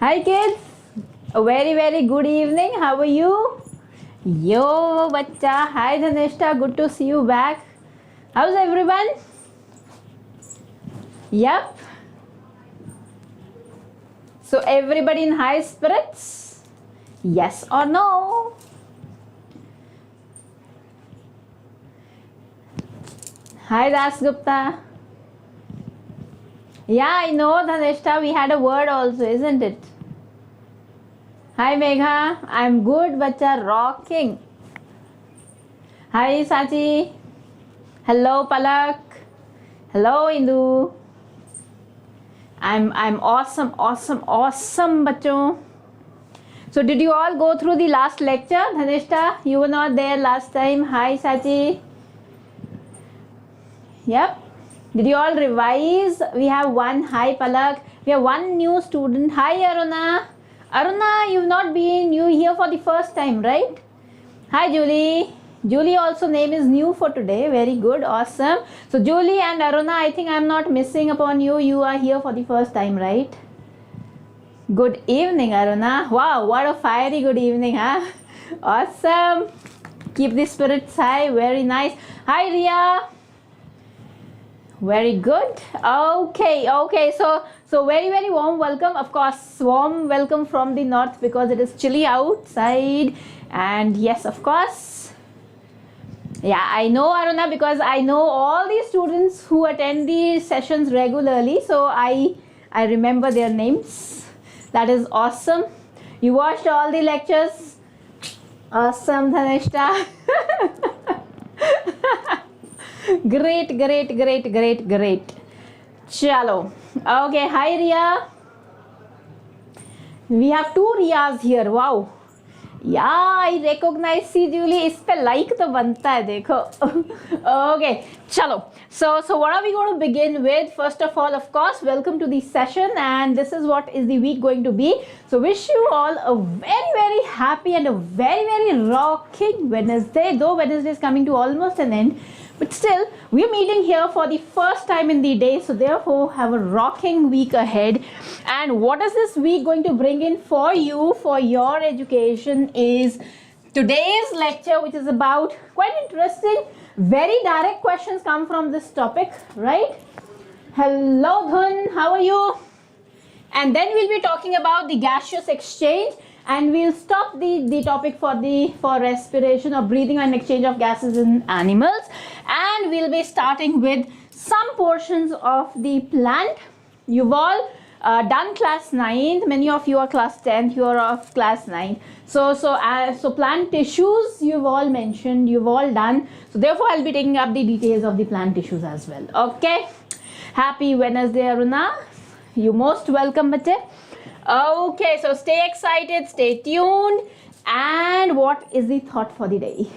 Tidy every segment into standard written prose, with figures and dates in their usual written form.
Hi kids, a very good evening. How are you? Yo bacha, hi Dhanishta, good to see you back. How's everyone? Yep. So everybody in high spirits? Yes or no? Hi Das Gupta. Yeah, I know Dhanishta, we had a word also, isn't it? Hi Megha, I'm good bacha, rocking. Hi Sachi. Hello Palak. Hello Indu. I'm awesome bachcho. So did you all go through the last lecture? Dhanishta, you were not there last time. Hi Sachi. Yep. Did you all revise? We have one. Hi Palak. We have one new student. Hi Aruna. Aruna, you've not been. You here for the first time, right? Hi Julie. Julie also name is new for today. Very good. Awesome. So Julie and Aruna, I think I'm not missing upon you. You are here for the first time, right? Good evening, Aruna. Wow, what a fiery good evening, huh? Awesome. Keep the spirits high. Very nice. Hi Ria. Very good. Okay. So very warm welcome. Of course, warm welcome from the north because it is chilly outside. And yes, of course. Yeah, I know Aruna because I know all the students who attend the sessions regularly. So I remember their names. That is awesome. You watched all the lectures. Awesome, Dhanishta. Great. Chalo. Okay, hi Ria. We have two Riyas here. Wow. Yeah, I recognize. See Julie, इस पे like तो बनता है देखो. Okay, chalo. So what are we going to begin with? First of all, of course, welcome to the session, and this is what is the week going to be. So wish you all a very happy and a very rocking Wednesday. Though Wednesday is coming to almost an end, but still we're meeting here for the first time in the day. So therefore, have a rocking week ahead. And what is this week going to bring in for you for your education is today's lecture, which is about quite interesting. Very direct questions come from this topic, right? Hello Dhun, how are you? And then we'll be talking about the gaseous exchange, and we'll stop the topic for respiration or breathing and exchange of gases in animals, and we'll be starting with some portions of the plant. You've all done class 9th. Many of you are class 10th. You are of class 9. So plant tissues you've all mentioned, you've all done. So therefore I'll be taking up the details of the plant tissues as well. Okay. Happy Wednesday, Aruna. You most welcome, bache. Okay, so stay excited, stay tuned. And what is the thought for the day?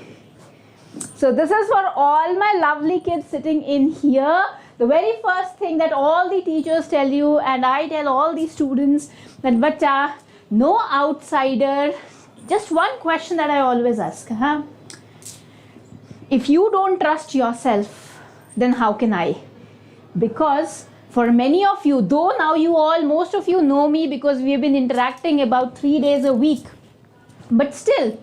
So this is for all my lovely kids sitting in here. The very first thing that all the teachers tell you, and I tell all the students, that bacha, no outsider. Just one question that I always ask, huh? If you don't trust yourself, then how can I? Because for many of you, though now most of you know me because we have been interacting about 3 days a week, but still,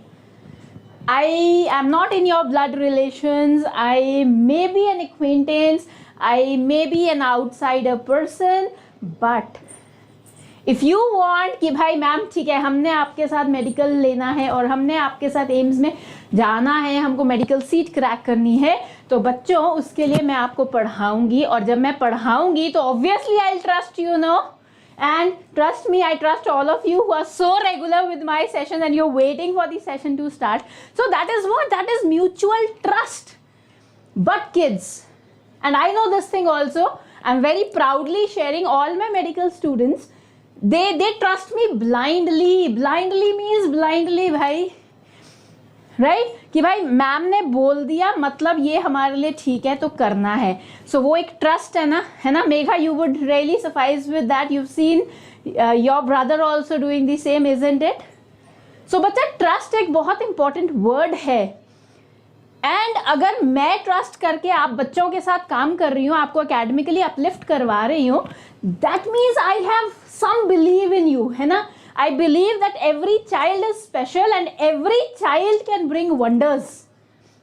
I am not in your blood relations. I may be an acquaintance. I may be an outsider person, but if you want कि भाई ma'am ठीक है, हमने आपके साथ medical लेना है और हमने आपके साथ एम्स में जाना है, हमको मेडिकल सीट क्रैक करनी है, तो बच्चों उसके लिए मैं आपको पढ़ाऊंगी, और जब मैं पढ़ाऊंगी तो obviously I trust you know, and trust me, I trust all of you who are so regular with my session and you're waiting for the session to start. So that is what? That is mutual trust. But kids, and I know this thing also, I'm very proudly sharing all my medical students, they trust me blindly. Blindly means blindly भाई, right? कि भाई ma'am ने बोल दिया मतलब ये हमारे लिए ठीक है तो करना है. So वो एक ट्रस्ट है ना Megha, you would really suffice with that. You've seen your brother also doing the same, isn't it? So बच्चा ट्रस्ट एक बहुत इंपॉर्टेंट वर्ड है. एंड अगर मैं ट्रस्ट करके आप बच्चों के साथ काम कर रही हूँ, आपको एकेडमिकली अपलिफ्ट करवा रही हूँ, that means I have some believe in you, है ना. I believe that every child is special and every child can bring wonders.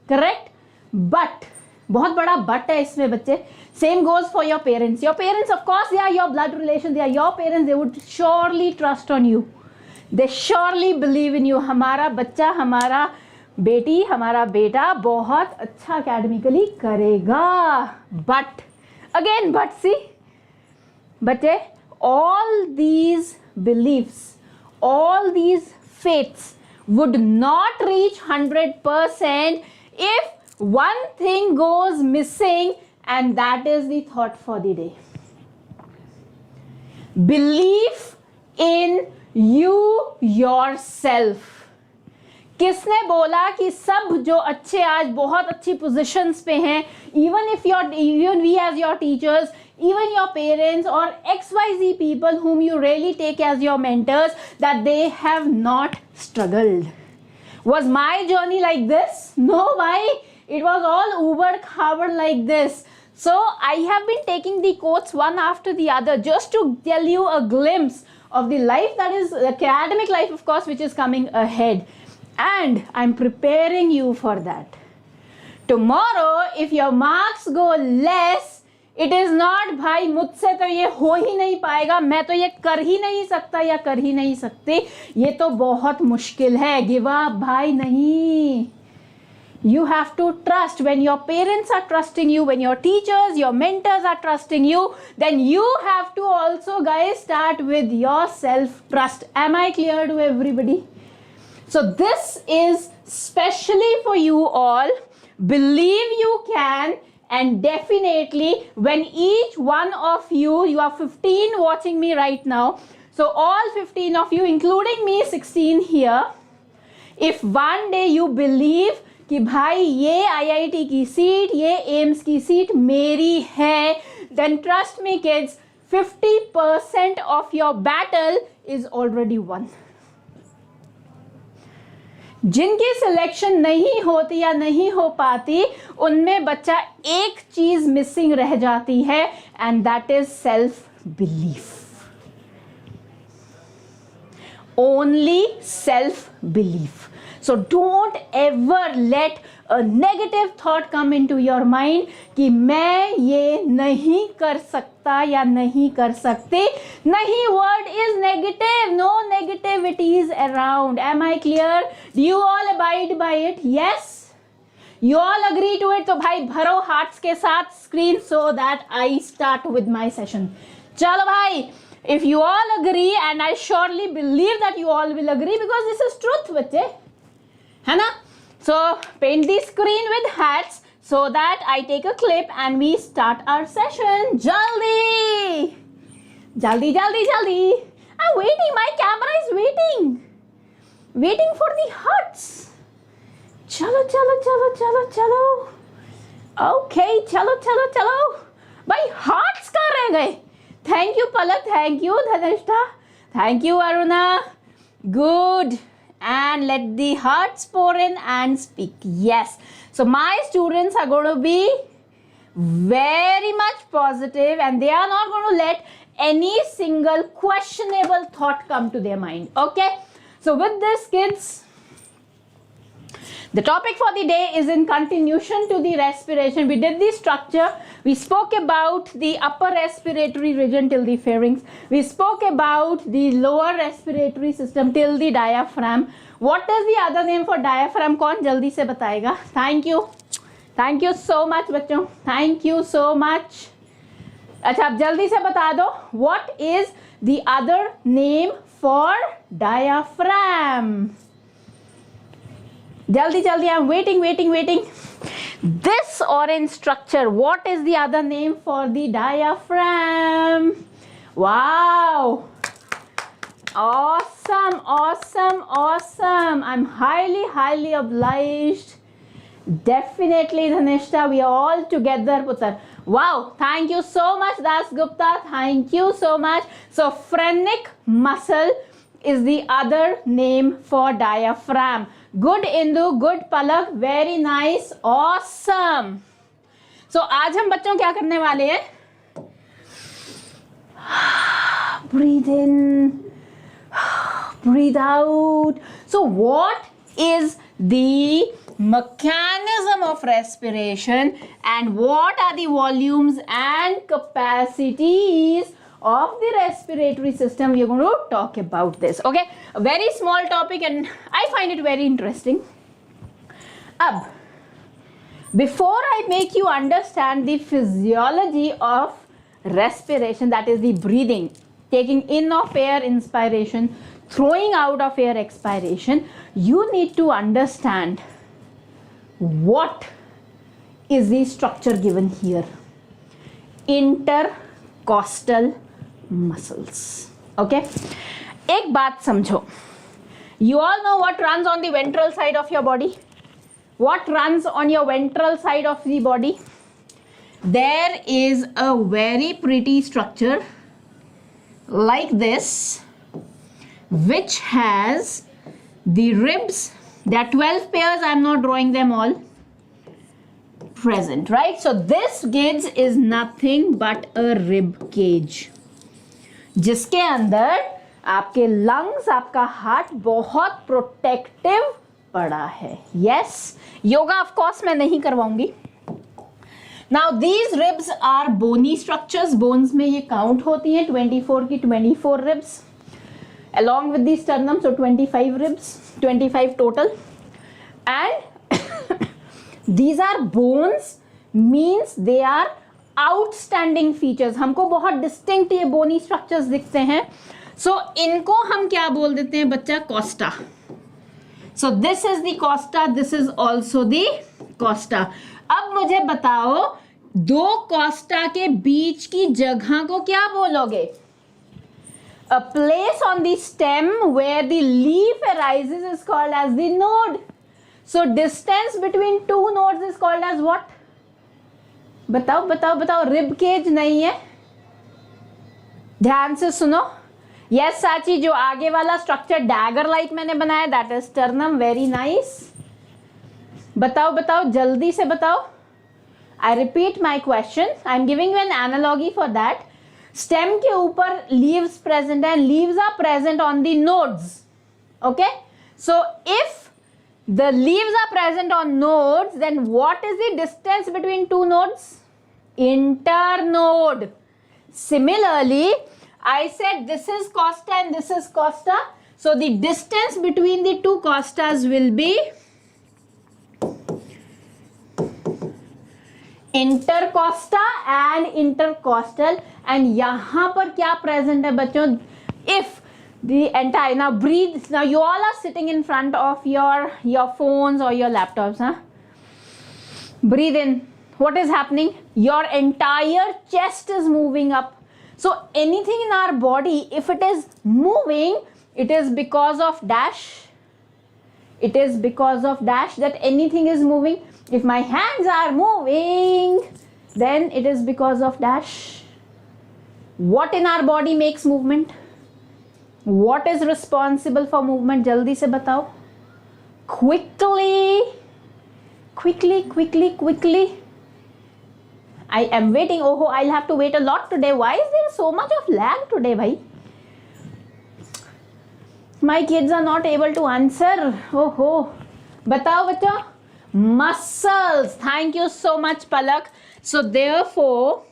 Correct? But बहुत बड़ा but है इसमें बच्चे. Same goes for your parents. Your parents, of course, they are your blood relations. They are your parents. They would surely trust on you. They surely believe in you. हमारा बच्चा, हमारा बेटी, हमारा बेटा बहुत अच्छा academically करेगा. But again, but see, बच्चे, all these beliefs, all these faiths would not reach 100% if one thing goes missing, and that is the thought for the day. Belief in you yourself. किसने बोला कि सब जो अच्छे आज बहुत अच्छी पोजीशंस पे हैं, even we as your teachers, even your parents or XYZ people whom you really take as your mentors, that they have not struggled? Was my journey like this? No, why? It was all uber-khabar like this. So I have been taking the quotes one after the other just to tell you a glimpse of the life, that is academic life, of course, which is coming ahead. And I'm preparing you for that. Tomorrow, if your marks go less, it is not भाई मुझसे तो ये हो ही नहीं पाएगा, मैं तो ये कर ही नहीं सकता या कर ही नहीं सकती, ये तो बहुत मुश्किल है. गिव अप भाई नहीं. You have to trust. When your parents are trusting you, when your teachers, your mentors are trusting you, then you have to also, guys, start with your self-trust. Am I clear to everybody? So this is specially for you all. Believe you can, and definitely when each one of you, you are 15 watching me right now, so all 15 of you, including me 16 here, if one day you believe कि भाई ये IIT की seat, ये AIIMS की seat मेरी है, then trust me kids, 50% of your battle is already won. जिनकी selection नहीं होती या नहीं हो पाती, उनमें बच्चा एक चीज मिसिंग रह जाती है, and that is self belief. Only self belief. So don't ever let a negative thought come into your mind कि मैं ये नहीं कर सकता या नहीं कर सकते. नहीं, word is negative. No negativities around. Am I clear? Do you all abide by it? Yes? You all agree to it? तो भाई भरो hearts के साथ screen so that I start with my session. चलो भाई. If you all agree, and I surely believe that you all will agree because this is truth बच्चे, है ना? So paint the screen with hats so that I take a clip and we start our session. Jaldi! Jaldi, jaldi, jaldi. I'm waiting. My camera is waiting. Waiting for the hearts. Chalo, chalo, chalo, chalo, chalo. Okay, chalo, chalo, chalo. भाई hearts कहाँ रह गए? Thank you Palak. Thank you Dhanishta. Thank you Aruna. Good. And let the hearts pour in and speak. Yes. So my students are going to be very much positive and they are not going to let any single questionable thought come to their mind. Okay. So with this kids, the topic for the day is in continuation to the respiration. We did the structure. We spoke about the upper respiratory region till the pharynx. We spoke about the lower respiratory system till the diaphragm. What is the other name for diaphragm? कौन जल्दी से बताएगा? Thank you. Thank you so much बच्चों. Thank you so much. अच्छा अब जल्दी से बता दो. What is the other name for diaphragm? Jaldi, jaldi, I'm waiting. This orange structure, what is the other name for the diaphragm? Wow. Awesome. I'm highly obliged. Definitely, Dhanishta, we are all together, Putar. Wow. Thank you so much, Das Gupta. Thank you so much. So, phrenic muscle is the other name for diaphragm. Good Indu, good Palak, very nice, awesome. So आज हम बच्चों क्या करने वाले हैं? Breathe in, breathe out. So what is the mechanism of respiration and what are the volumes and capacities of the respiratory system? We are going to talk about this. Okay, a very small topic and I find it very interesting. Ab, before I make you understand the physiology of respiration, that is the breathing, taking in of air, inspiration, throwing out of air, expiration, you need to understand what is the structure given here. Intercostal muscles. Okay, एक बात समझो. You all know what runs on the ventral side of your body? What runs on your ventral side of the body? There is a very pretty structure like this, which has the ribs. There are 12 pairs, I am not drawing them all, present, right? So this gauge is nothing but a rib cage, जिसके अंदर आपके lungs, आपका heart बहुत protective पड़ा है. Yes, yoga of course मैं नहीं करवाऊंगी. Now these ribs are bony structures. Bones में ये count होती हैं 24 की 24 ribs along with the sternum, so 25 ribs, 25 total. And these are bones, means they are outstanding features. हमको बहुत distinct ये bony structures दिखते हैं. So इनको हम क्या बोल देते हैं बच्चा? Costa. So this is the costa, this is also the costa. अब मुझे बताओ दो costa के बीच की जगह को क्या बोलोगे? A place on the stem where the leaf arises is called as the node. So distance between two nodes is called as what? बताओ बताओ बताओ. Rib cage नहीं है? ध्यान से सुनो. Yes साची, जो आगे वाला स्ट्रक्चर डैगर लाइक मैंने बनाया, that is sternum. Very nice. बताओ बताओ जल्दी से बताओ. I repeat my question. I am giving you an analogy for that. Stem के ऊपर leaves present and leaves are present on the nodes. Okay? So if the leaves are present on nodes, then what is the distance between two nodes? Internode. Similarly, I said this is costa and this is costa. So the distance between the two costas will be intercosta and intercostal. And यहाँ पर क्या present है बच्चों? If the entire, now breathe, now you all are sitting in front of your phones or your laptops, huh? Breathe in. What is happening? Your entire chest is moving up. So anything in our body, if it is moving, it is because of dash. It is because of dash that anything is moving. If my hands are moving, then it is because of dash. What in our body makes movement? What is responsible for movement? Jaldi se batao. Quickly. Quickly, quickly, quickly. I am waiting. Oh, I'll have to wait a lot today. Why is there so much of lag today, bhai? My kids are not able to answer. Oh. Batao, bachcho. Muscles. Thank you so much, Palak. So therefore,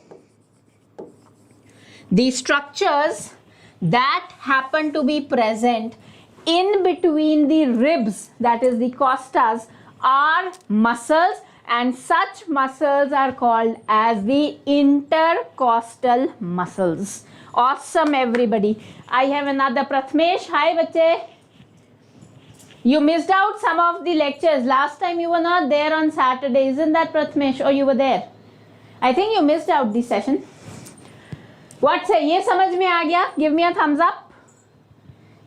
the structures that happen to be present in between the ribs, that is the costas, are muscles, and such muscles are called as the intercostal muscles. Awesome, everybody. I have another Prathmesh. Hi, bache. You missed out some of the lectures. Last time you were not there on Saturday. Isn't that Prathmesh? Or you were there? I think you missed out the session. What say? ये समझ में आ गया? Give me a thumbs up.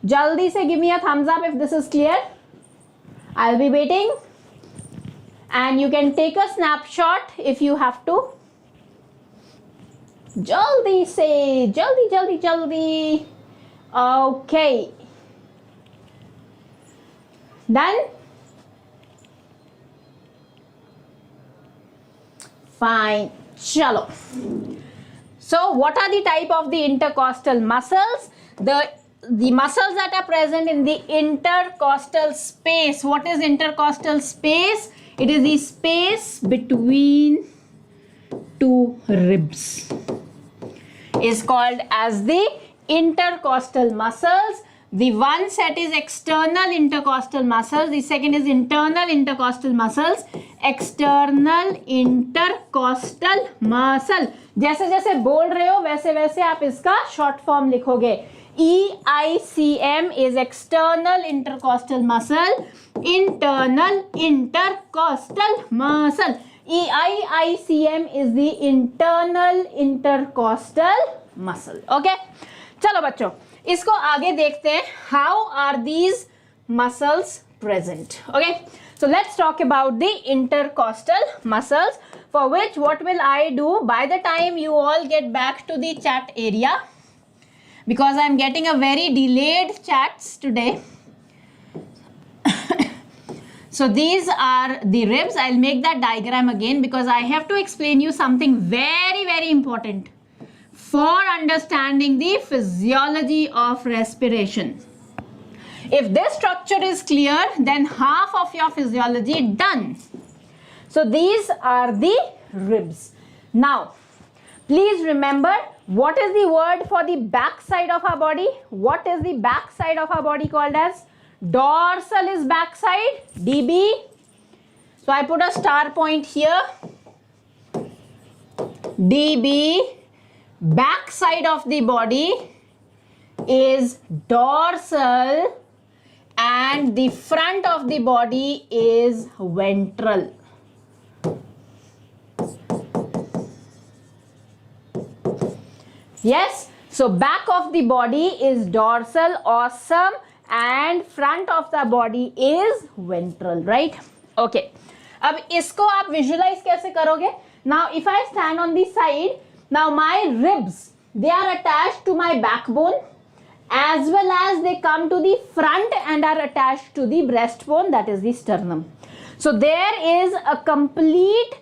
जल्दी से give me a thumbs up if this is clear. I'll be waiting. And you can take a snapshot if you have to. Jaldi se, jaldi. Okay. Done? Fine. Chalo. So what are the type of the intercostal muscles? The the muscles that are present in the intercostal space. What is intercostal space? It is the space between two ribs. Is called as the intercostal muscles. The one set is external intercostal muscles. The second is internal intercostal muscles. External intercostal muscle. जैसे जैसे बोल रहे हो वैसे वैसे आप इसका short form लिखोगे. EICM is external intercostal muscle. Internal intercostal muscle. EICM is the internal intercostal muscle. Okay? चलो बच्चों इसको आगे देखते हैं. How are these muscles present? Okay? So let's talk about the intercostal muscles, for which what will I do by the time you all get back to the chat area, because I'm getting a very delayed chats today. So these are the ribs. I'll make that diagram again because I have to explain you something very, very important for understanding the physiology of respiration. If this structure is clear, then half of your physiology done. So these are the ribs. Now, please remember, what is the word for the back side of our body? What is the back side of our body called as? Dorsal is back side, DB. So I put a star point here. DB, back side of the body is dorsal and the front of the body is ventral. Yes, so back of the body is dorsal, awesome, and front of the body is ventral, right? Okay. अब इसको आप visualize कैसे करोगे? Now if I stand on the side, now my ribs, they are attached to my backbone as well as they come to the front and are attached to the breastbone, that is the sternum. So there is a complete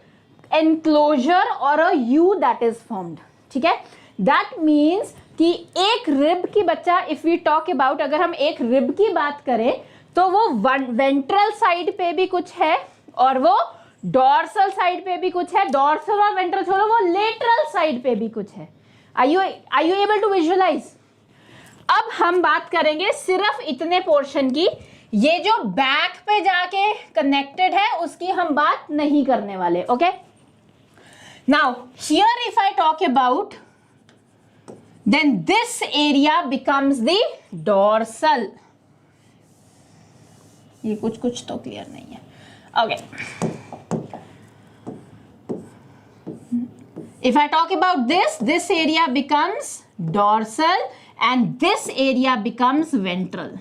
enclosure or a U that is formed. ठीक है? That means कि एक rib की बच्चा, if we talk about, अगर हम एक rib की बात करें तो वो वेंट्रल साइड पे भी कुछ है और वो डॉर्सल साइड पे भी कुछ है. डॉर्सल और वेंट्रल छोड़ो, वो लेटरल साइड पे भी कुछ है. Are you able to visualise? अब हम बात करेंगे सिर्फ इतने पोर्शन की. ये जो बैक पे जाके कनेक्टेड है उसकी हम बात नहीं करने वाले. Okay, now here if I talk about, then this area becomes the dorsal. ये कुछ तो क्लियर नहीं है. Okay. If I talk about this area becomes dorsal and this area becomes ventral.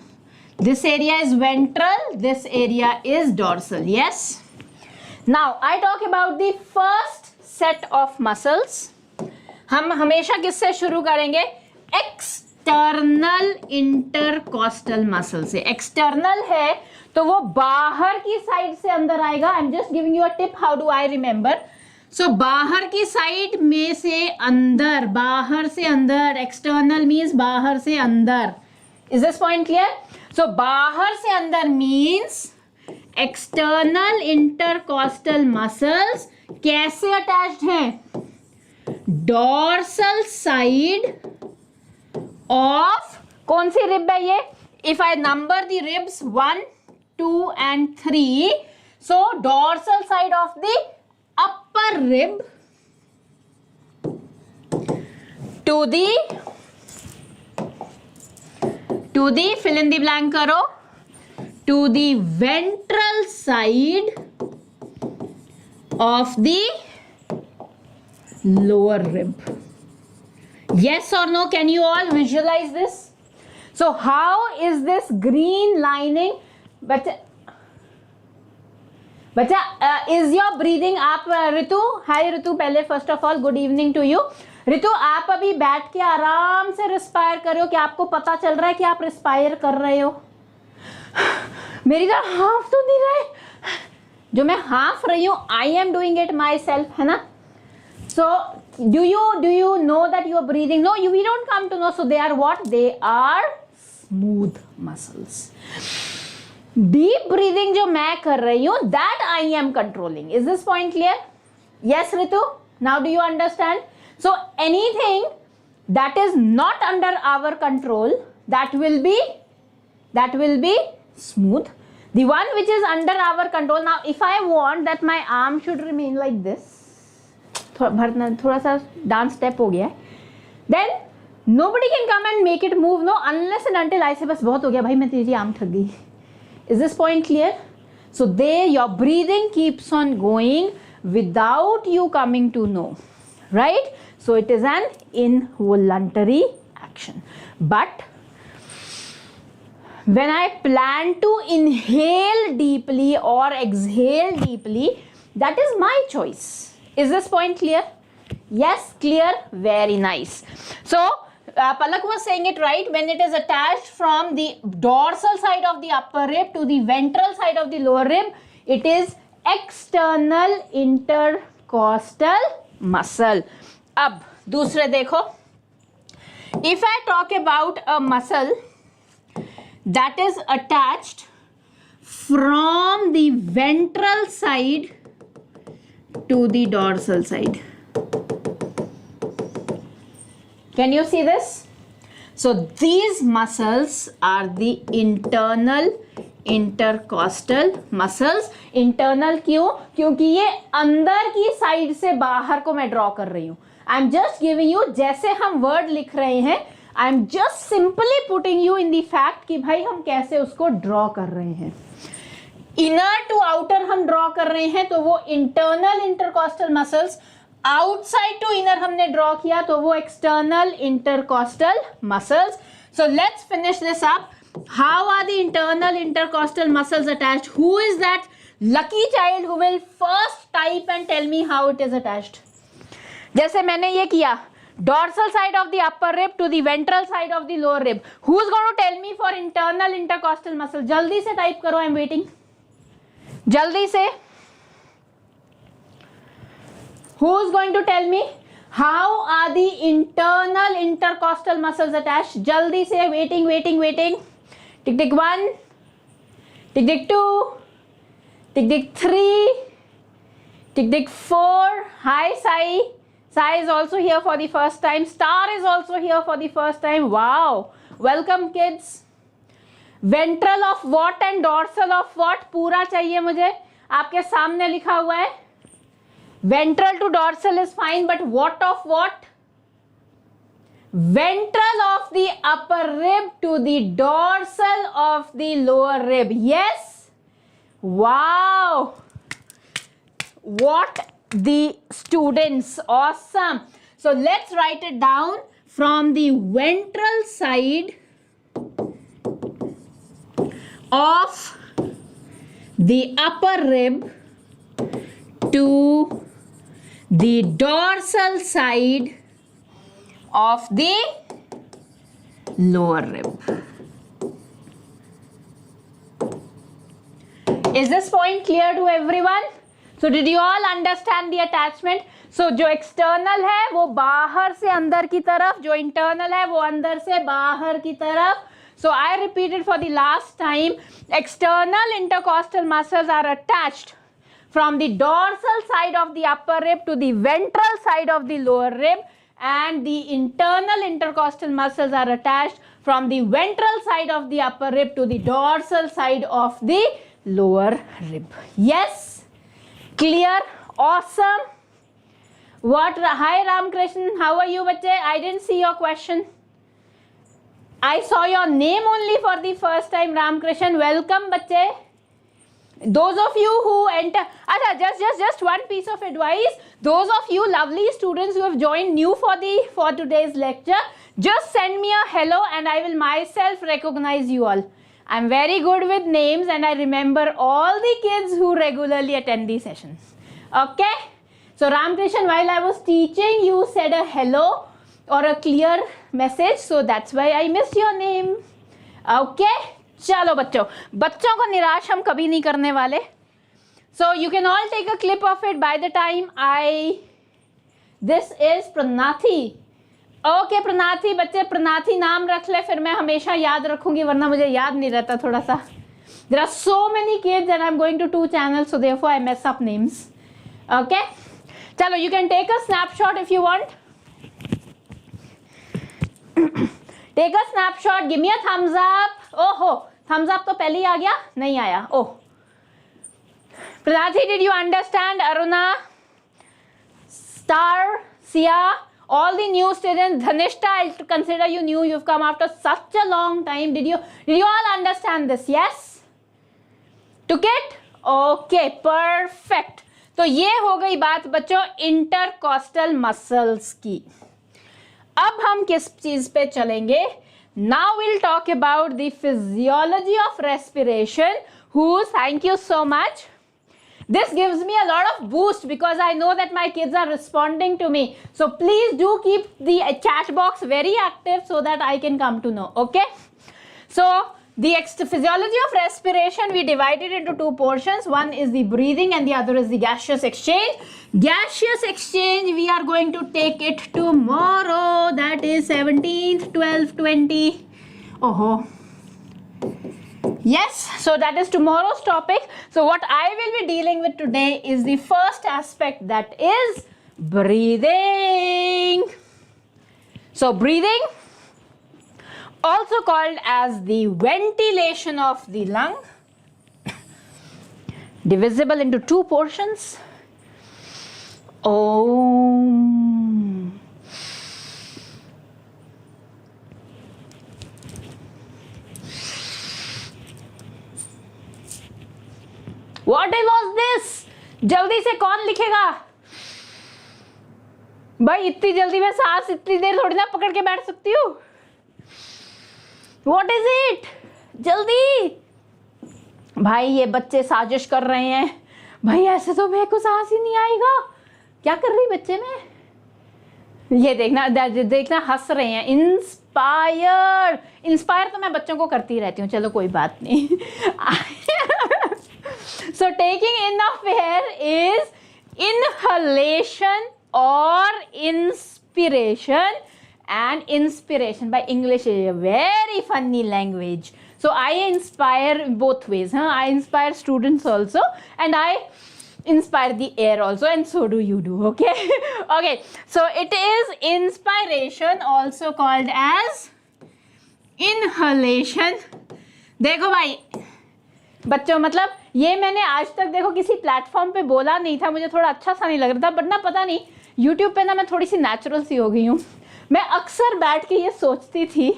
This area is ventral, this area is dorsal. Yes. Now I talk about the first set of muscles. हम हमेशा किससे शुरू करेंगे? External intercostal muscle से. External है तो वो बाहर की साइड से अंदर आएगा. I am just giving you a tip, how do I remember. So बाहर की साइड में से अंदर, बाहर से अंदर. एक्सटर्नल मीन्स बाहर से अंदर. Is this point clear? So बाहर से अंदर मीन्स एक्सटर्नल इंटरकॉस्टल मसल्स कैसे अटैच्ड हैं? डॉर्सल साइड ऑफ, कौन सी रिब है ये? If I number the ribs 1, 2 and 3, so dorsal side of the upper rib to the fill in the blank करो, to the ventral side of the lower rib. Yes or no? Can you all visualize this? So how is this green lining? बच्चा is your breathing? आप ऋतु, hi Ritu, पहले first of all good evening to you. Ritu, आप अभी बैठ के आराम से respire कर रहे हो? क्या आपको पता चल रहा है कि आप रिस्पायर कर रहे हो? मेरी तरह हाफ तो नहीं रहे. जो मैं हाफ रही हूँ, I am doing it my self, है ना? So do you know that you are breathing? No, we don't come to know. So they are what? They are smooth muscles. Deep breathing जो मैं कर रही हूं, that I am controlling. Is this point clear? Yes Ritu, now do you understand? So anything that is not under our control, that will be smooth. The one which is under our control, now if I want that my arm should remain like this, थोड़ा सा dance step हो गया है, then nobody can come and make it move, no, unless and until I say बस बहुत हो गया भाई, मैं तेरी आर्म थक गई. Is this point clear? So there your breathing keeps on going without you coming to know, right? So it is an involuntary action. But when I plan to inhale deeply or exhale deeply, that is my choice. Is this point clear? Yes, clear? Very nice. So Palak was saying it right. When it is attached from the dorsal side of the upper rib to the ventral side of the lower rib, it is external intercostal muscle. अब दूसरे देखो, if I talk about a muscle that is attached from the ventral side to the dorsal side, can you see this? So these muscles are the internal intercostal muscles. Internal क्यों? क्योंकि ये अंदर की side से बाहर को मैं draw कर रही हूं. I am just giving you, जैसे हम वर्ड लिख रहे हैं, I am just simply putting you in the fact कि भाई हम कैसे उसको ड्रॉ कर रहे हैं. इनर टू आउटर हम ड्रॉ कर रहे हैं तो वो internal intercostal muscles, outside to inner हमने ड्रॉ किया तो वो external intercostal muscles. So let's finish this up. How are the internal intercostal muscles attached? Who is that lucky child who will first type and tell me how it is attached? जैसे मैंने ये किया, dorsal side of the upper rib to the ventral side of the lower rib. Who is going to tell me for internal intercostal muscle? जल्दी से type करो, I am waiting. जल्दी से. Who is going to tell me how are the internal intercostal muscles attached? जल्दी से, waiting. Tick tick 1, tick tick 2, tick tick 3, tick tick 4. Hi Sai. Sai is also here for the first time. Star is also here for the first time. Wow. Welcome kids. Ventral of what and dorsal of what? पूरा चाहिए मुझे. आपके सामने लिखा हुआ है. Ventral to dorsal is fine, but what of what? Ventral of the upper rib to the dorsal of the lower rib. Yes? Wow. What the students. Awesome. So let's write it down. From the ventral side of the upper rib to the dorsal side of the lower rib. Is this point clear to everyone? So did you all understand the attachment? So जो external है वो बाहर से अंदर की तरफ, जो internal है वो अंदर से बाहर की तरफ. So I repeated for the last time, external intercostal muscles are attached from the dorsal side of the upper rib to the ventral side of the lower rib, and the internal intercostal muscles are attached from the ventral side of the upper rib to the dorsal side of the lower rib. Yes? Clear? Awesome. What? Hi Ramkrishnan, how are you bache? I didn't see your question. I saw your name only for the first time. Ramkrishnan, welcome bache. Those of you who enter, just one piece of advice. Those of you lovely students who have joined new for today's lecture, just send me a hello and I will myself recognize you all. I'm very good with names and I remember all the kids who regularly attend these sessions. Okay? So Ramkrishnan, while I was teaching, you said a hello or a clear message, so that's why I missed your name. Okay? चलो बच्चों को निराश हम कभी नहीं करने वाले. So you can all take a clip of it by the time this is Pranati. Okay Pranathi, बच्चे प्रनाथी नाम रख ले, फिर मैं हमेशा याद रखूंगी, वरना मुझे याद नहीं रहता थोड़ा सा. There are so many kids and I'm going to 2 channels, so therefore I mess up names. Okay, chalo, you can take a snapshot if you want. Take a snapshot, give me a thumbs up. Oh, thumbs up तो पहले ही आ गया, नहीं आया. Oh, Pranathi, did you understand? Aruna, Star, Sia, all the new students. Dhanishta, I'll consider you new. You've come after such a long time. Did you all understand this? Yes? Took it? Okay, perfect. तो ये हो गई बात बच्चों intercostal muscles की. अब हम किस चीज पे चलेंगे? Now we'll talk about the physiology of respiration. Who's, thank you so much. This gives me a lot of boost because I know that my kids are responding to me. So please do keep the chat box very active so that I can come to know. Okay? So the physiology of respiration, we divided into 2 portions. One is the breathing and the other is the gaseous exchange. Gaseous exchange, we are going to take it tomorrow. That is 17th, 12th, 20. Oh. Yes, so that is tomorrow's topic. So what I will be dealing with today is the first aspect, that is breathing. So breathing, also called as the ventilation of the lung, divisible into 2 portions. Om. What was this? जल्दी से कौन लिखेगा भाई? इतनी जल्दी में सांस इतनी देर थोड़ी ना पकड़ के बैठ सकती हूँ. What is it? जल्दी भाई, ये बच्चे साजिश कर रहे हैं भाई, ऐसे तो मेरे को सांस ही नहीं आएगा. क्या कर रही बच्चे में? ये देखना हंस रहे हैं. इंस्पायर तो मैं बच्चों को करती रहती हूँ, चलो कोई बात नहीं. So taking in of air is inhalation or inspiration, and inspiration by English is a very funny language. So I inspire both ways. I inspire students also and I inspire the air also, and so do you do. Okay. Okay, so it is inspiration, also called as inhalation. देखो भाई बच्चों, मतलब ये मैंने आज तक देखो किसी प्लेटफॉर्म पे बोला नहीं था, मुझे थोड़ा अच्छा सा नहीं लग रहा था, बट ना पता नहीं यूट्यूब पे ना मैं थोड़ी सी नेचुरल सी हो गई हूँ. मैं अक्सर बैठ के ये सोचती थी,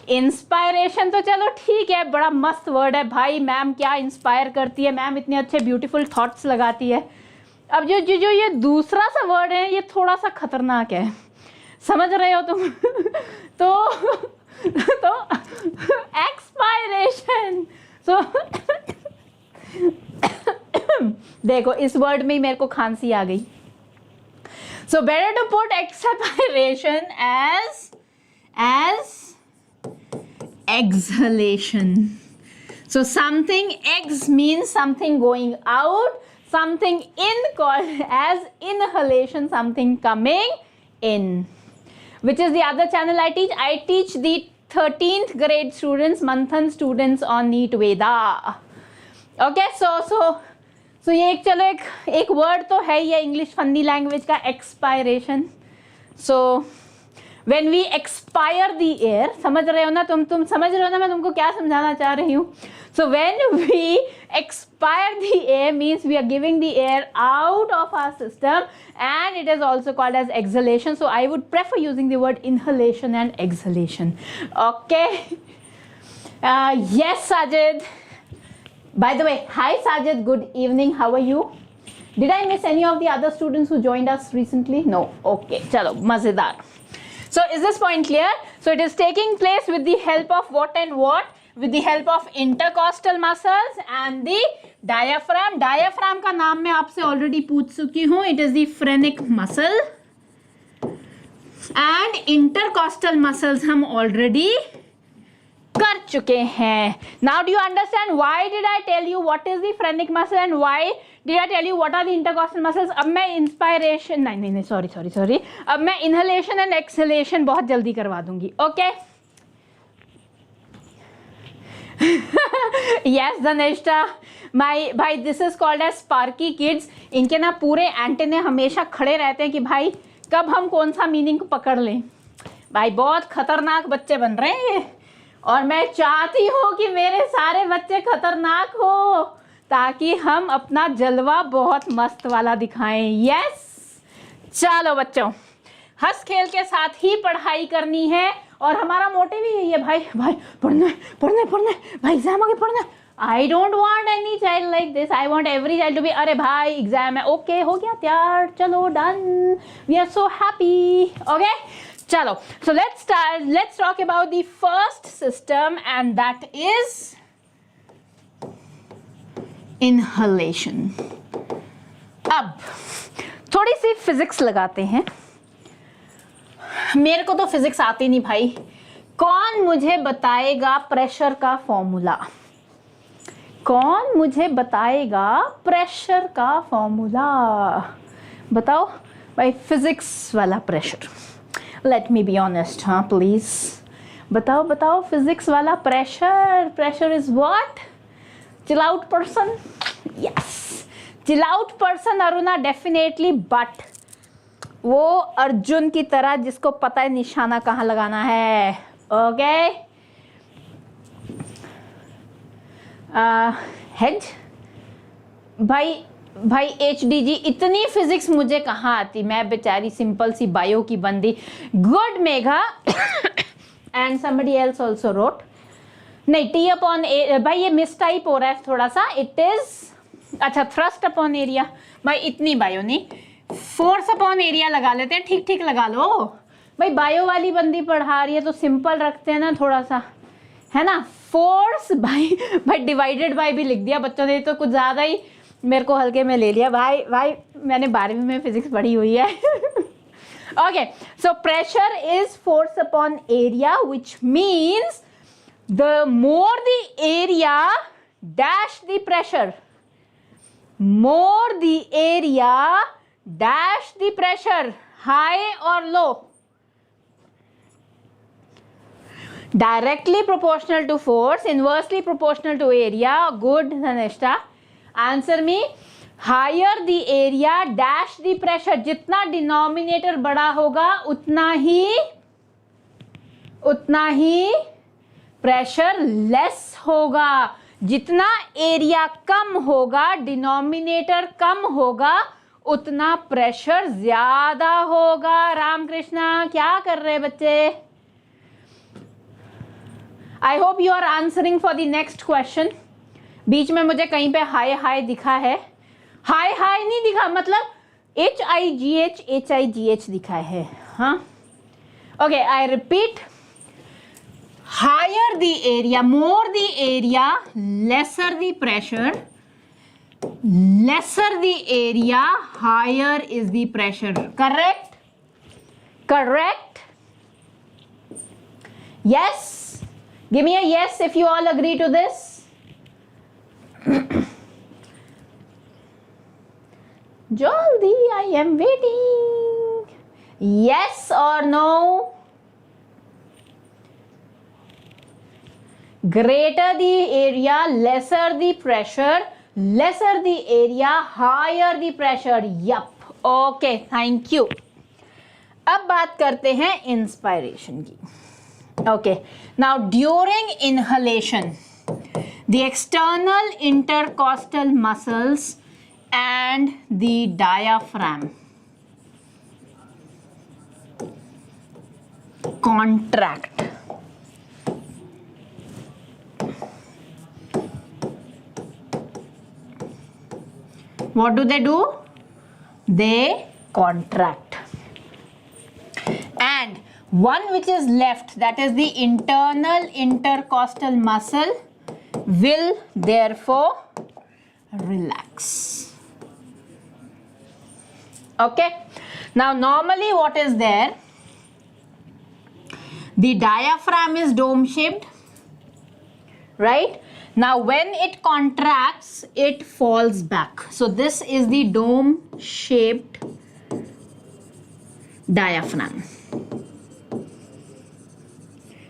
इंस्पायरेशन तो चलो ठीक है, बड़ा मस्त वर्ड है भाई, मैम क्या इंस्पायर करती है, मैम इतने अच्छे ब्यूटीफुल थॉट्स लगाती है. अब जो जो जो ये दूसरा सा वर्ड है, ये थोड़ा सा खतरनाक है, समझ रहे हो तुम? तो एक्सपायरेशन. सो देखो इस वर्ड में ही मेरे को खांसी आ गई. So better to put expiration as exhalation. So something ex means something going out, something in called as inhalation, something coming in, which is the other channel I teach. I teach the 13th grade students, Manthan students on NEET Veda. Okay, so ये चलो एक word तो है ये English funny language का, expiration. So when we expire the air, समझ रहे हो ना तुम समझ रहे हो ना मैं तुमको क्या समझाना चाह रही हूँ? So when we expire the air means we are giving the air out of our system, and it is also called as exhalation. So I would prefer using the word inhalation and exhalation. Okay. Yes, Sajid. By the way, hi Sajid, good evening, how are you? Did I miss any of the other students who joined us recently? No. Okay, chalo, mazedar. So is this point clear? So it is taking place with the help of what and what? With the help of intercostal muscles and the diaphragm. Diaphragm का नाम मैं आपसे already पूछ चुकी हूँ. It is the phrenic muscle. And intercostal muscles हम already कर चुके हैं. Now do you understand why did I tell you what is the phrenic muscle and why Did I tell you what are the intercostal muscles? अब मैं inspiration नहीं sorry अब मैं inhalation and exhalation बहुत जल्दी करवा दूंगी. ओके यस धनेष्टा माई भाई, this is called as Sparky Kids. इनके ना पूरे एंटेने हमेशा खड़े रहते हैं कि भाई कब हम कौन सा मीनिंग पकड़ लें. भाई बहुत खतरनाक बच्चे बन रहे हैं ये, और मैं चाहती हूँ कि मेरे सारे बच्चे खतरनाक हो ताकि हम अपना जलवा बहुत मस्त वाला दिखाएं. यस चलो बच्चों, हंस खेल के साथ ही पढ़ाई करनी है और हमारा मोटिव ही यही है भाई. भाई पढ़ना भाई, एग्जाम आगे पढ़ना. I don't want any child like this. I want every child to be अरे भाई एग्जाम है, ओके हो गया तैयार, चलो done, we are so happy. Okay चलो, so let's talk about the first system, and that is inhalation. अब थोड़ी सी फिजिक्स लगाते हैं. मेरे को तो फिजिक्स आती नहीं भाई. कौन मुझे बताएगा प्रेशर का फॉर्मूला? कौन मुझे बताएगा प्रेशर का फॉर्मूला? बताओ भाई, फिजिक्स वाला pressure. Let me be honest, हाँ प्लीज बताओ फिजिक्स वाला pressure. Pressure is what? Chill out person. Yes chill out person Aruna definitely, but वो अर्जुन की तरह जिसको पता है निशाना कहाँ लगाना है. ओके हेड भाई HDG, इतनी फिजिक्स मुझे कहाँ आती, मैं बेचारी सिंपल सी बायो की बंदी. Good Megha and somebody else also wrote. नहीं T अपॉन ए भाई, ये मिस टाइप हो रहा है थोड़ा सा. इट इज अच्छा थ्रस्ट अपॉन एरिया. भाई इतनी बायो नहीं, फोर्स अपॉन एरिया लगा लेते हैं. ठीक लगा लो भाई, बायो वाली बंदी पढ़ा रही है तो सिंपल रखते हैं ना थोड़ा सा, है ना. फोर्स भाई डिवाइडेड बाय भी लिख दिया बच्चों ने, तो कुछ ज़्यादा ही मेरे को हल्के में ले लिया. भाई मैंने 12वीं में फिजिक्स पढ़ी हुई है. Okay so pressure is force upon area, which means the more the area dash the pressure. More the area dash the pressure, high और लो. Directly proportional to force, inversely proportional to area. Good Dhaneshta. Answer me. Higher the area dash the pressure. जितना denominator बड़ा होगा उतना ही pressure less होगा. जितना area कम होगा, denominator कम होगा, उतना प्रेशर ज्यादा होगा. रामकृष्णा क्या कर रहे हैं बच्चे? I hope you are answering for the next question. बीच में मुझे कहीं पे हाई दिखा है. हाई नहीं दिखा, मतलब HIGH दिखा है. हाँ okay I repeat. Higher the area, more the area, lesser the pressure. Lesser the area, higher is the pressure. Correct. Yes, give me a yes if you all agree to this. Jaldi, I am waiting. Yes or no? Greater the area, lesser the pressure. Lesser the area, higher the pressure. Yup. Okay, thank you. अब बात करते हैं inspiration की. Okay, now during inhalation, the external intercostal muscles and the diaphragm contract. What do? They contract. And one which is left, that is the internal intercostal muscle, will therefore relax. Okay, now normally what is there? The diaphragm is dome shaped, right? Now when it contracts, it falls back. So this is the dome shaped diaphragm.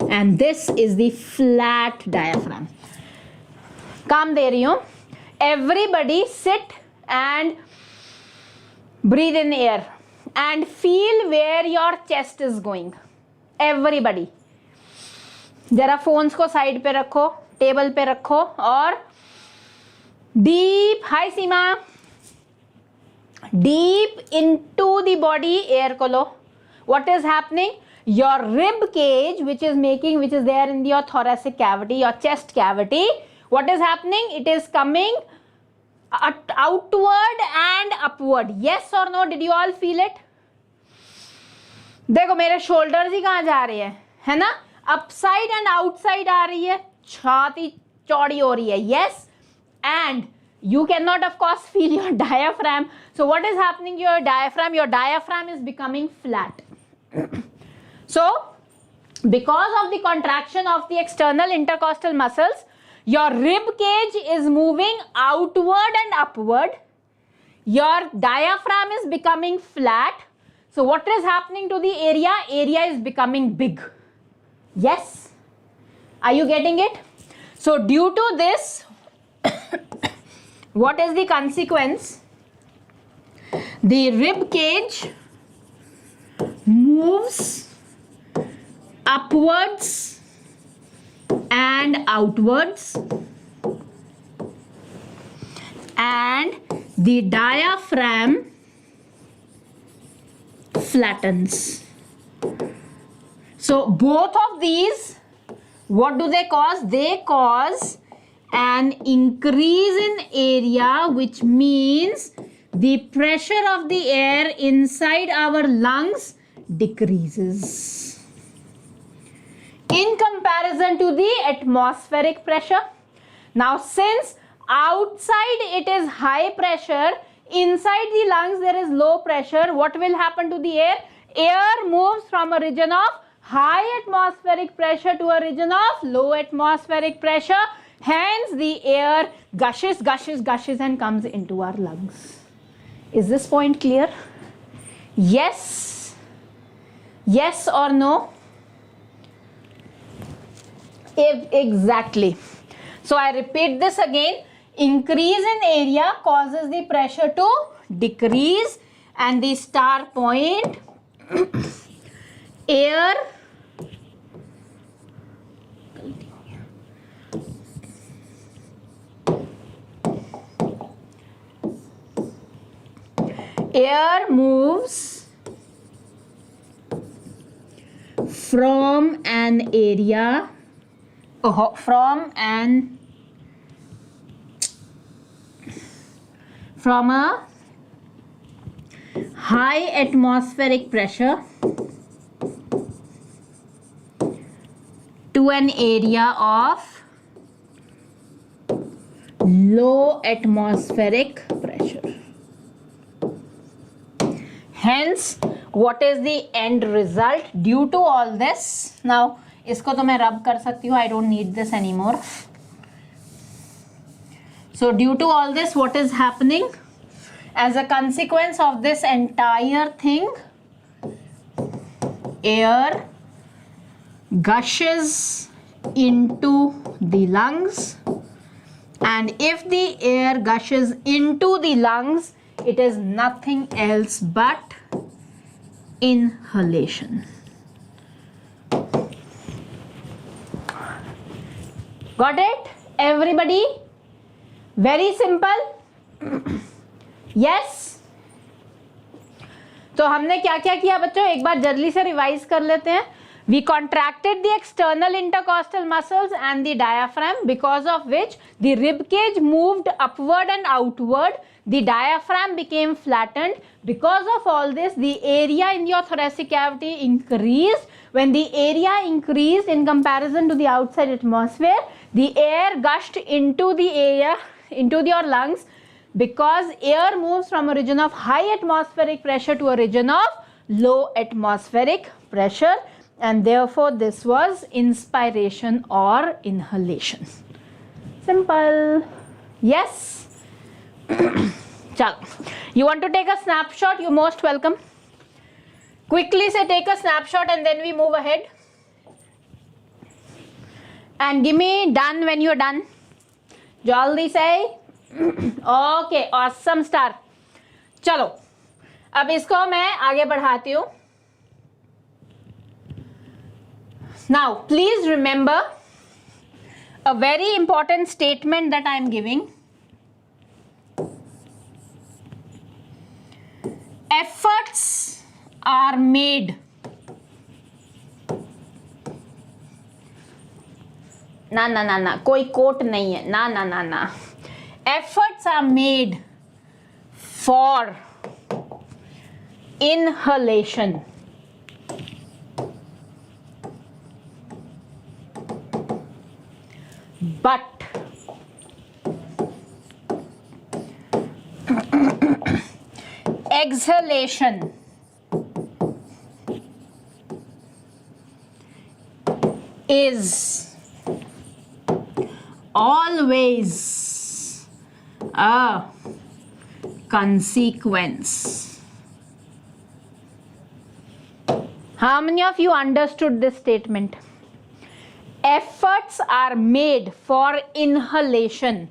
And this is the flat diaphragm. काम दे रही हूँ. Everybody sit and breathe in air and feel where your chest is going. Everybody. जरा phones को side पे रखो, table पे रखो और deep, hi Seema, deep into the body air को लो. What is happening? Your rib cage, which is there in your thoracic cavity, your chest cavity, what is happening? It is coming outward and upward. Yes or no? Did you all feel it? देखो मेरे shoulders ही कहाँ जा रहे हैं, है ना? Upside and outside आ रही है, छाती चौड़ी हो रही है. Yes, and you cannot of course feel your diaphragm. So what is happening to your diaphragm? Your diaphragm is becoming flat. So because of the contraction of the external intercostal muscles, your rib cage is moving outward and upward. Your diaphragm is becoming flat. So what is happening to the area? Area is becoming big. Yes? Are you getting it? So due to this, what is the consequence? The rib cage moves upwards and outwards, and the diaphragm flattens. So both of these, what do they cause? They cause an increase in area, which means the pressure of the air inside our lungs decreases in comparison to the atmospheric pressure. Now since outside it is high pressure, inside the lungs there is low pressure, what will happen to the air? Air moves from a region of high atmospheric pressure to a region of low atmospheric pressure. Hence the air gushes and comes into our lungs. Is this point clear? Yes? Yes or no? Exactly. So I repeat this again. Increase in area causes the pressure to decrease, and the star point air moves from an area, from a high atmospheric pressure to an area of low atmospheric pressure. Hence, what is the end result due to all this? Now, इसको तो मैं rub कर सकती हूँ. I don't need this anymore. So, due to all this, what is happening? As a consequence of this entire thing, air gushes into the lungs, and if the air gushes into the lungs, it is nothing else but inhalation. Got it? Everybody? Very simple. Yes? तो हमने क्या क्या किया बच्चों, एक बार जल्दी से revise कर लेते हैं. We contracted the external intercostal muscles and the diaphragm, because of which the rib cage moved upward and outward. The diaphragm became flattened. Because of all this, the area in your thoracic cavity increased. When the area increased in comparison to the outside atmosphere, the air gushed into the air, into your lungs, because air moves from a region of high atmospheric pressure to a region of low atmospheric pressure, and therefore this was inspiration or inhalation. Simple. Yes. Chalo. You want to take a snapshot? You're most welcome. Quickly say take a snapshot and then we move ahead. And give me done when you're done. Jaldi say. Okay, awesome star. चलो अब इसको मैं आगे बढ़ाती हूँ. Now please remember a very important statement that I am giving. Efforts are made. ना कोई coat नहीं है. ना. Efforts are made for inhalation. But exhalation is always a consequence. How many of you understood this statement? Efforts are made for inhalation,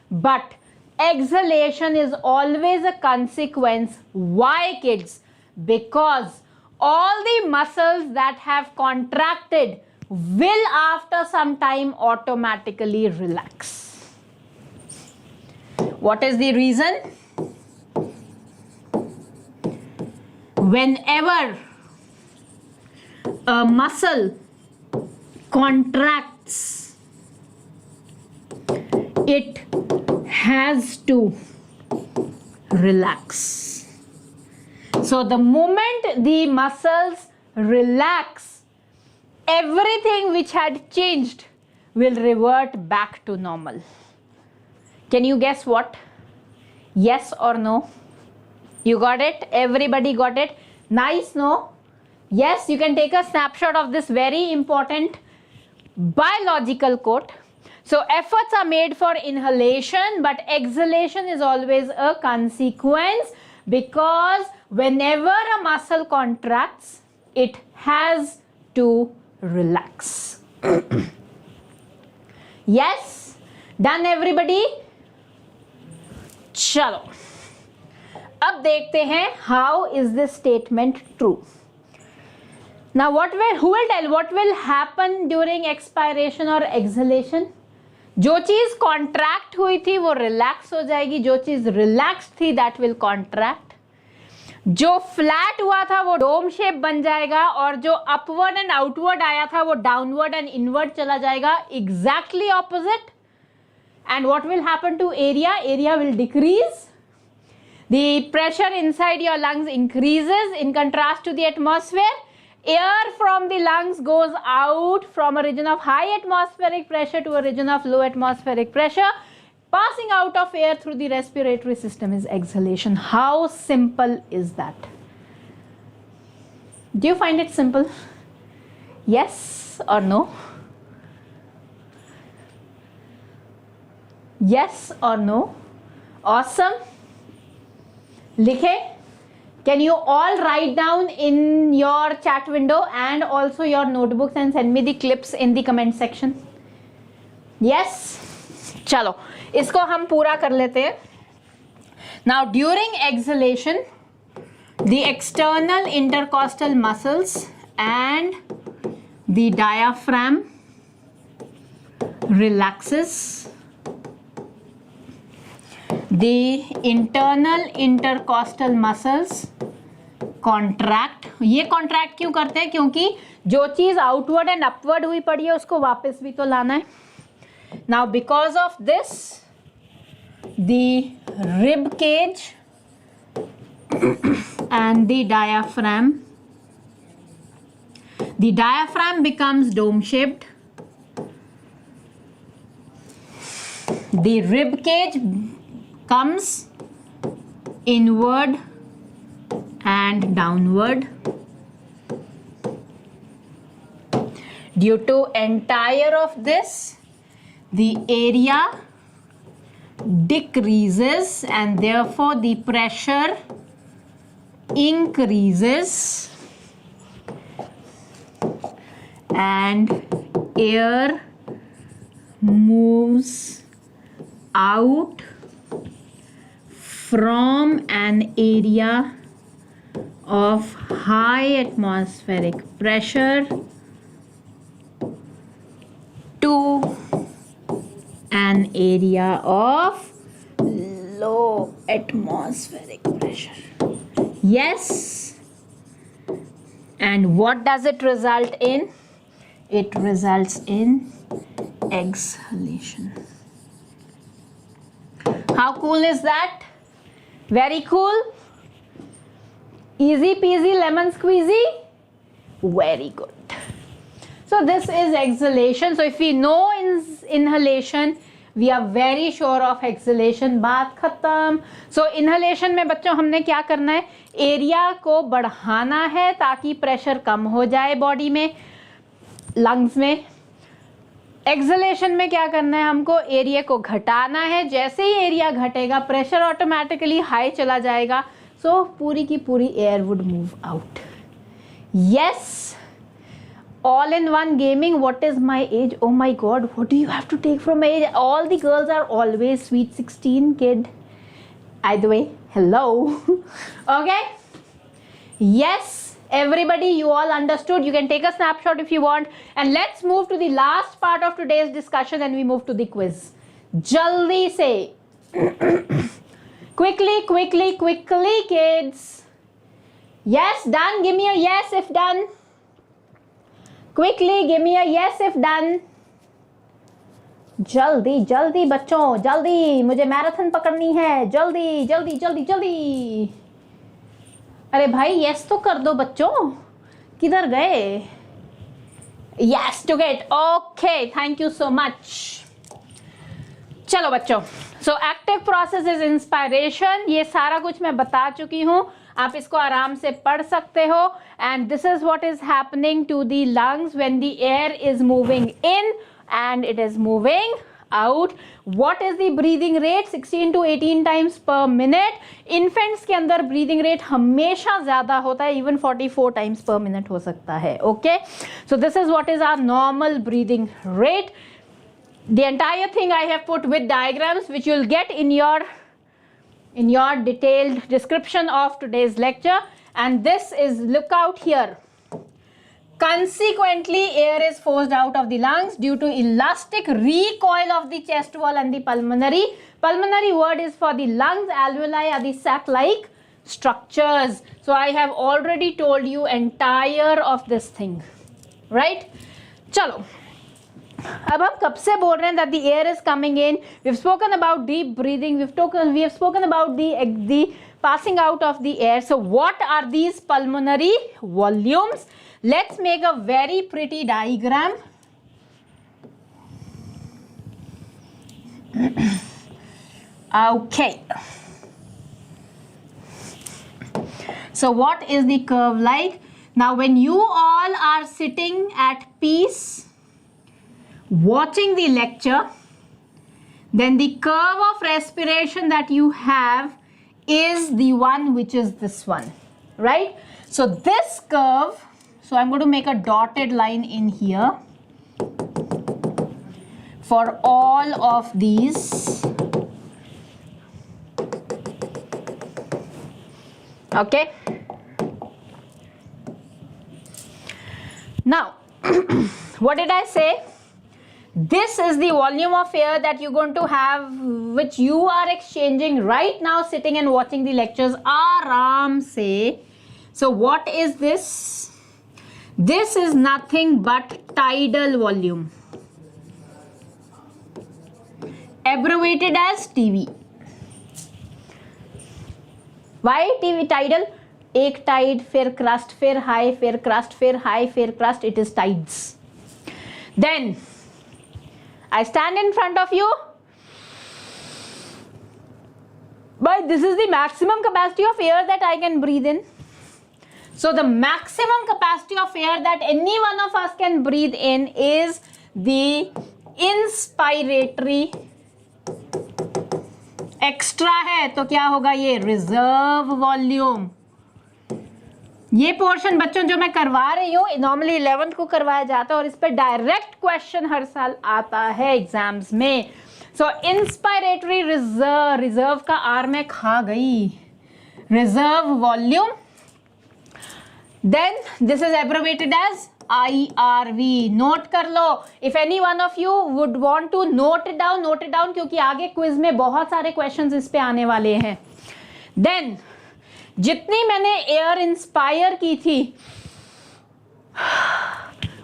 but exhalation is always a consequence. Why, kids? Because all the muscles that have contracted will after some time automatically relax. What is the reason? Whenever a muscle contracts, it has to relax. So the moment the muscles relax, everything which had changed will revert back to normal. Can you guess what? Yes or no? You got it? Everybody got it? Nice, no? Yes, you can take a snapshot of this very important biological quote. So efforts are made for inhalation, but exhalation is always a consequence, because whenever a muscle contracts, it has to relax. Yes? Done everybody? चलो अब देखते हैं how is this statement true. Now who will tell what will happen during expiration or exhalation? जो चीज contract हुई थी वो relax हो जाएगी, जो चीज रिलैक्स थी दैट विल कॉन्ट्रैक्ट, जो फ्लैट हुआ था वो डोम शेप बन जाएगा, और जो अपवर्ड एंड आउटवर्ड आया था वो डाउनवर्ड एंड इनवर्ड चला जाएगा, exactly opposite. And what will happen to area? Area will decrease. The pressure inside your lungs increases in contrast to the atmosphere. Air from the lungs goes out from a region of high atmospheric pressure to a region of low atmospheric pressure. Passing out of air through the respiratory system is exhalation. How simple is that? Do you find it simple? Yes or no? Yes or no? Awesome. लिखे. Can you all write down in your chat window and also your notebooks and send me the clips in the comment section? Yes. चलो इसको हम पूरा कर लेते हैं. Now during exhalation, the external intercostal muscles and the diaphragm relaxes. The internal intercostal muscles contract. ये contract क्यों करते हैं? क्योंकि जो चीज outward and upward हुई पड़ी है उसको वापस भी तो लाना है. Now because of this, the rib cage and the diaphragm becomes dome shaped. The rib cage comes inward and downward. Due to entire of this, the area decreases and therefore the pressure increases and air moves out from an area of high atmospheric pressure to an area of low atmospheric pressure. Yes. And what does it result in? It results in exhalation. How cool is that? Very cool. Easy peasy lemon squeezy. Very good. So this is exhalation. So if we know inhalation, we are very sure of exhalation. बात खत्म. So inhalation में बच्चों हमने क्या करना है? Area को बढ़ाना है ताकि प्रेशर कम हो जाए बॉडी में, लंग्स में. एक्सलेशन में क्या करना है? हमको एरिया को घटाना है. जैसे ही एरिया घटेगा प्रेशर ऑटोमेटिकली हाई चला जाएगा. सो पूरी की पूरी air would move out. Yes. All in one gaming. What is my age? Oh my god, what do you have to take from my age? All the girls are always sweet 16 kid. Either way, hello. Okay. Yes, everybody, you all understood. You can take a snapshot if you want. And let's move to the last part of today's discussion and we move to the quiz. Jaldi se. Quickly, kids. Yes, done. Give me a yes if done. Quickly, give me a yes if done. जल्दी बच्चों, जल्दी. मुझे marathon पकड़नी है. जल्दी. अरे भाई yes तो कर दो बच्चों. किधर गए? Yes to get. Okay, thank you so much. चलो बच्चों. So active process is inspiration. ये सारा कुछ मैं बता चुकी हूँ. आप इसको आराम से पढ़ सकते हो. And this is what is happening to the lungs when the air is moving in and it is moving out. What is the breathing rate? 16 to 18 times per minute. Infants के अंदर breathing rate हमेशा ज़्यादा होता है. Even 44 times per minute हो सकता है. Okay. So this is what is our normal breathing rate. The entire thing I have put with diagrams which you'll get in your detailed description of today's lecture. And this is, look out here. Consequently, air is forced out of the lungs due to elastic recoil of the chest wall and the pulmonary. Pulmonary word is for the lungs. Alveoli are the sac-like structures. So I have already told you entire of this thing, right? Chalo. अब हम कब से बोल रहे हैं that the air is coming in. We've spoken about deep breathing. We have spoken about the passing out of the air. So what are these pulmonary volumes? Let's make a very pretty diagram. Okay. So what is the curve like? Now when you all are sitting at peace, watching the lecture, then the curve of respiration that you have is the one which is this one, right? So this curve, so I'm going to make a dotted line in here for all of these. Okay. Now, what did I say? This is the volume of air that you're going to have, which you are exchanging right now, sitting and watching the lectures. Aaram se. So what is this? This is nothing but tidal volume, abbreviated as TV. Why TV tidal? एक tide, फिर crust, फिर high, फिर crust, फिर high, फिर crust. It is tides. Then I stand in front of you. But this is the maximum capacity of air that I can breathe in. So the maximum capacity of air that any one of us can breathe in is the inspiratory extra है तो क्या होगा ये reserve volume. ये portion बच्चों जो मैं करवा रही हूँ नॉर्मली 11th को करवाया जाता है और इस पर डायरेक्ट क्वेश्चन हर साल आता है एग्जाम्स में। सो इंस्पायरेटरी रिजर्व का आर में खा गई, reserve volume. Then this is abbreviated as IRV। Note कर लो, if any one of you would want to note it down क्योंकि आगे क्विज में बहुत सारे क्वेश्चंस इस पे आने वाले हैं। देन जितनी मैंने एयर इंस्पायर की थी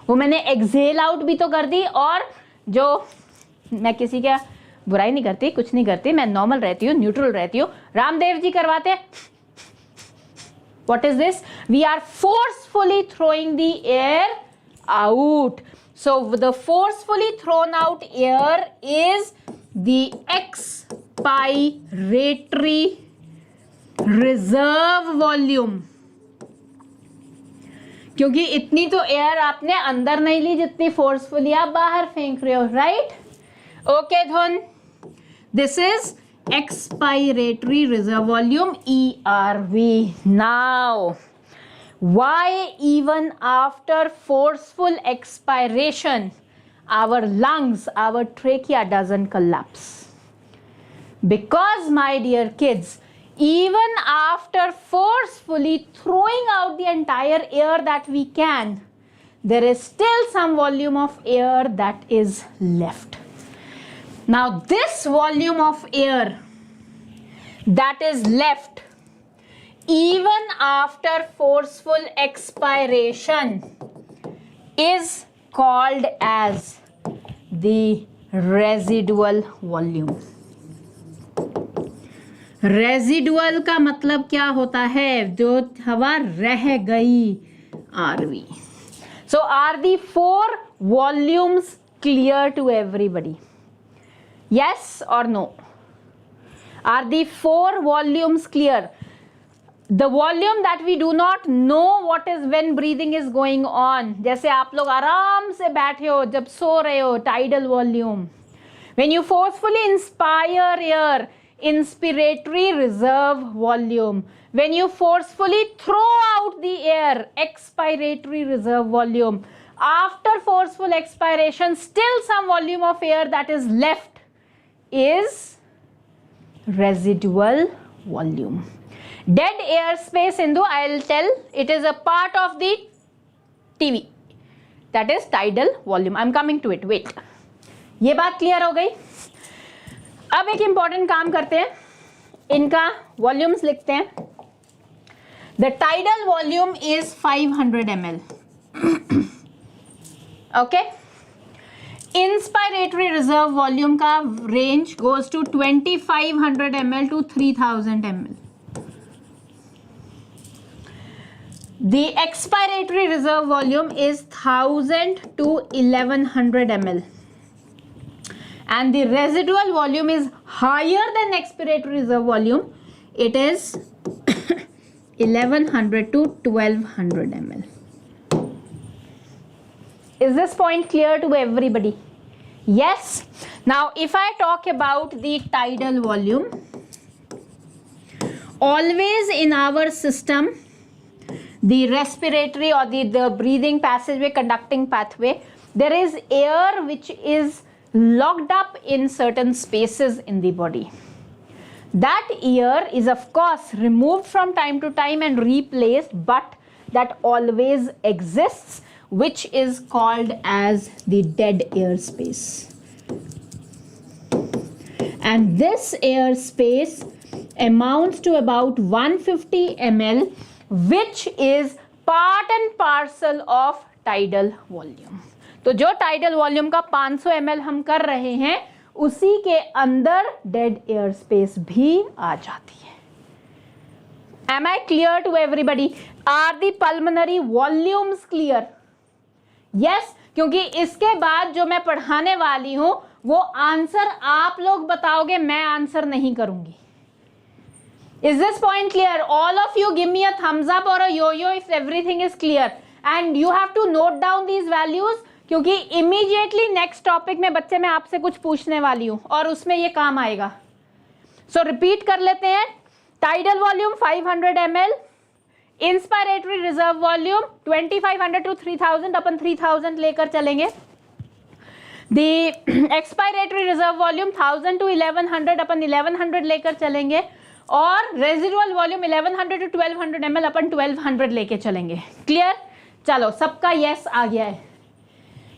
वो मैंने एक्सहेल आउट भी तो कर दी, और जो मैं किसी का बुराई नहीं करती, कुछ नहीं करती, मैं नॉर्मल रहती हूँ, न्यूट्रल रहती हूँ। रामदेव जी करवाते हैं। What is this? We are forcefully throwing the air out. So the forcefully thrown out air is the expiratory reserve volume. क्योंकि इतनी तो एयर आपने अंदर नहीं ली जितनी फोर्सफुली आप बाहर फेंक रहे हो, राइट? ओके धुन, this is expiratory reserve volume ERV. Now why even after forceful expiration our lungs, our trachea doesn't collapse? Because my dear kids, even after forcefully throwing out the entire air that we can, there is still some volume of air that is left. Now this volume of air that is left even after forceful expiration is called as the residual volume. Residual का मतलब क्या होता है? जो हवा रह गई, RV. So are the 4 volumes clear to everybody? Yes or no? Are the 4 volumes clear? The volume that we do not know what is when breathing is going on. जैसे आप लोग आराम से बैठे हो जब सो रहे हो, tidal volume. When you forcefully inspire air, inspiratory reserve volume. When you forcefully throw out the air, expiratory reserve volume. After forceful expiration, still some volume of air that is left is residual volume. Dead air space, Indu, I'll tell, it is a part of the TV. That is tidal volume. I'm coming to it. Wait. ये बात clear हो गई? अब एक important काम करते हैं, इनका वॉल्यूम्स लिखते हैं. The tidal volume is 500 ml. Okay. Inspiratory reserve volume का range goes to 2500 ml to 3000 ml. The expiratory reserve volume is 1000 to 1100 ml. And the residual volume is higher than expiratory reserve volume. It is 1100 to 1200 ml. Is this point clear to everybody? Yes. Now if I talk about the tidal volume, always in our system, the respiratory or the breathing passageway, conducting pathway, there is air which is locked up in certain spaces in the body. That air is of course removed from time to time and replaced, but that always exists, which is called as the dead air space. And this air space amounts to about 150 ml, which is part and parcel of tidal volume. तो जो tidal volume का 500 ml हम कर रहे हैं, उसी के अंदर डेड एयर स्पेस भी आ जाती है. Am I clear to everybody? Are the pulmonary volumes clear? Yes, क्योंकि इसके बाद जो मैं पढ़ाने वाली हूं वो आंसर आप लोग बताओगे, मैं आंसर नहीं करूंगी. Is this point clear? All of you give me a thumbs up or a yo-yo if everything is clear. And you have to note down these values. क्योंकि इमीडिएटली नेक्स्ट टॉपिक में बच्चे मैं आपसे कुछ पूछने वाली हूं और उसमें ये काम आएगा. सो रिपीट कर लेते हैं. Tidal volume 500 ml, inspiratory reserve volume 2500 to 3000, अपन 3000 लेकर चलेंगे. The expiratory reserve volume 1000 to 1100, अपन 1100 लेकर चलेंगे. और रेजिडुअल वॉल्यूम 1100 to 1200 ml, अपन 1200 लेके चलेंगे. क्लियर? चलो, सबका यस आ गया है.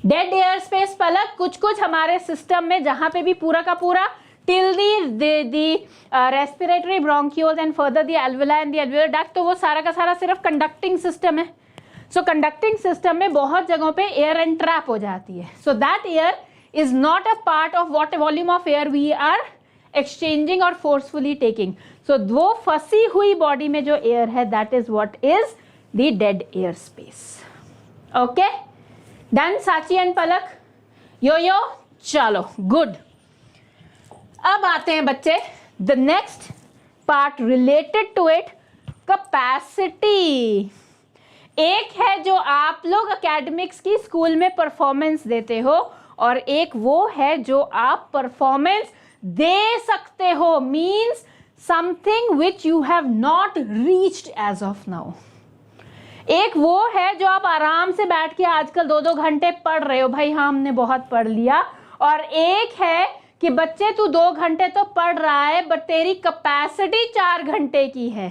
डेड एयर स्पेस पलक, कुछ कुछ हमारे सिस्टम में जहां पे भी पूरा का पूरा till the respiratory bronchioles and further the alveoli and the alveolar duct, तो वो सारा का सारा सिर्फ कंडक्टिंग सिस्टम है. सो कंडक्टिंग सिस्टम में बहुत जगहों पे एयर एंड ट्रैप हो जाती है. So that air is not a part of what volume of air we are exchanging और फोर्सफुली टेकिंग. सो वो फंसी हुई बॉडी में जो एयर है, that is what is the dead air space. Okay, done Sachi and Palak? Yo चलो, good. अब आते हैं बच्चे the next part related to it, capacity. एक है जो आप लोग एकेडमिक्स की स्कूल में परफॉर्मेंस देते हो, और एक वो है जो आप परफॉर्मेंस दे सकते हो, means something which you have not reached as of now. एक वो है जो आप आराम से बैठ के आजकल 2-2 घंटे पढ़ रहे हो, भाई हाँ हमने बहुत पढ़ लिया. और एक है कि बच्चे तू 2 घंटे तो पढ़ रहा है बट तेरी कैपेसिटी 4 घंटे की है.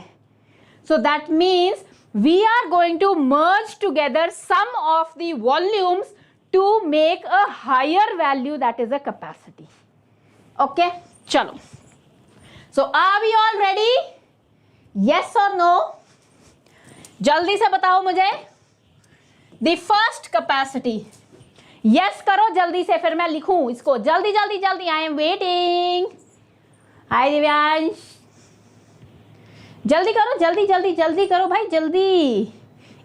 So that means we are going to merge together some of the volumes to make a higher value, that is a capacity. Okay, चलो. So are we all ready? Yes और no? जल्दी से बताओ मुझे. The first capacity. Yes करो जल्दी से, फिर मैं लिखूं इसको. जल्दी जल्दी जल्दी, आई एम वेटिंग. हाय दिव्यांश, जल्दी करो, जल्दी जल्दी जल्दी करो भाई, जल्दी.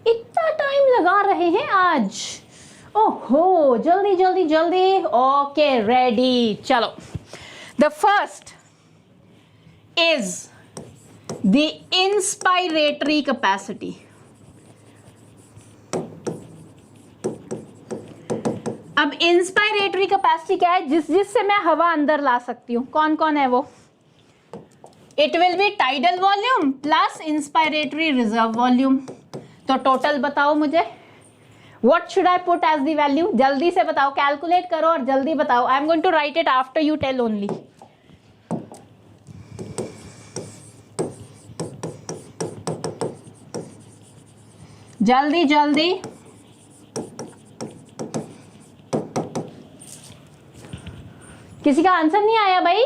इतना टाइम लगा रहे हैं आज. ओहो, जल्दी जल्दी जल्दी. Okay, ready. चलो, the first is the inspiratory capacity. अब इंस्पायरेटरी कैपेसिटी क्या है? जिससे मैं हवा अंदर ला सकती हूँ. कौन कौन है वो? It will be tidal volume plus inspiratory reserve volume. तो टोटल बताओ मुझे. What should I put as the value? जल्दी से बताओ, कैलकुलेट करो और जल्दी बताओ. I am going to write it after you tell only. जल्दी जल्दी. किसी का आंसर नहीं आया भाई?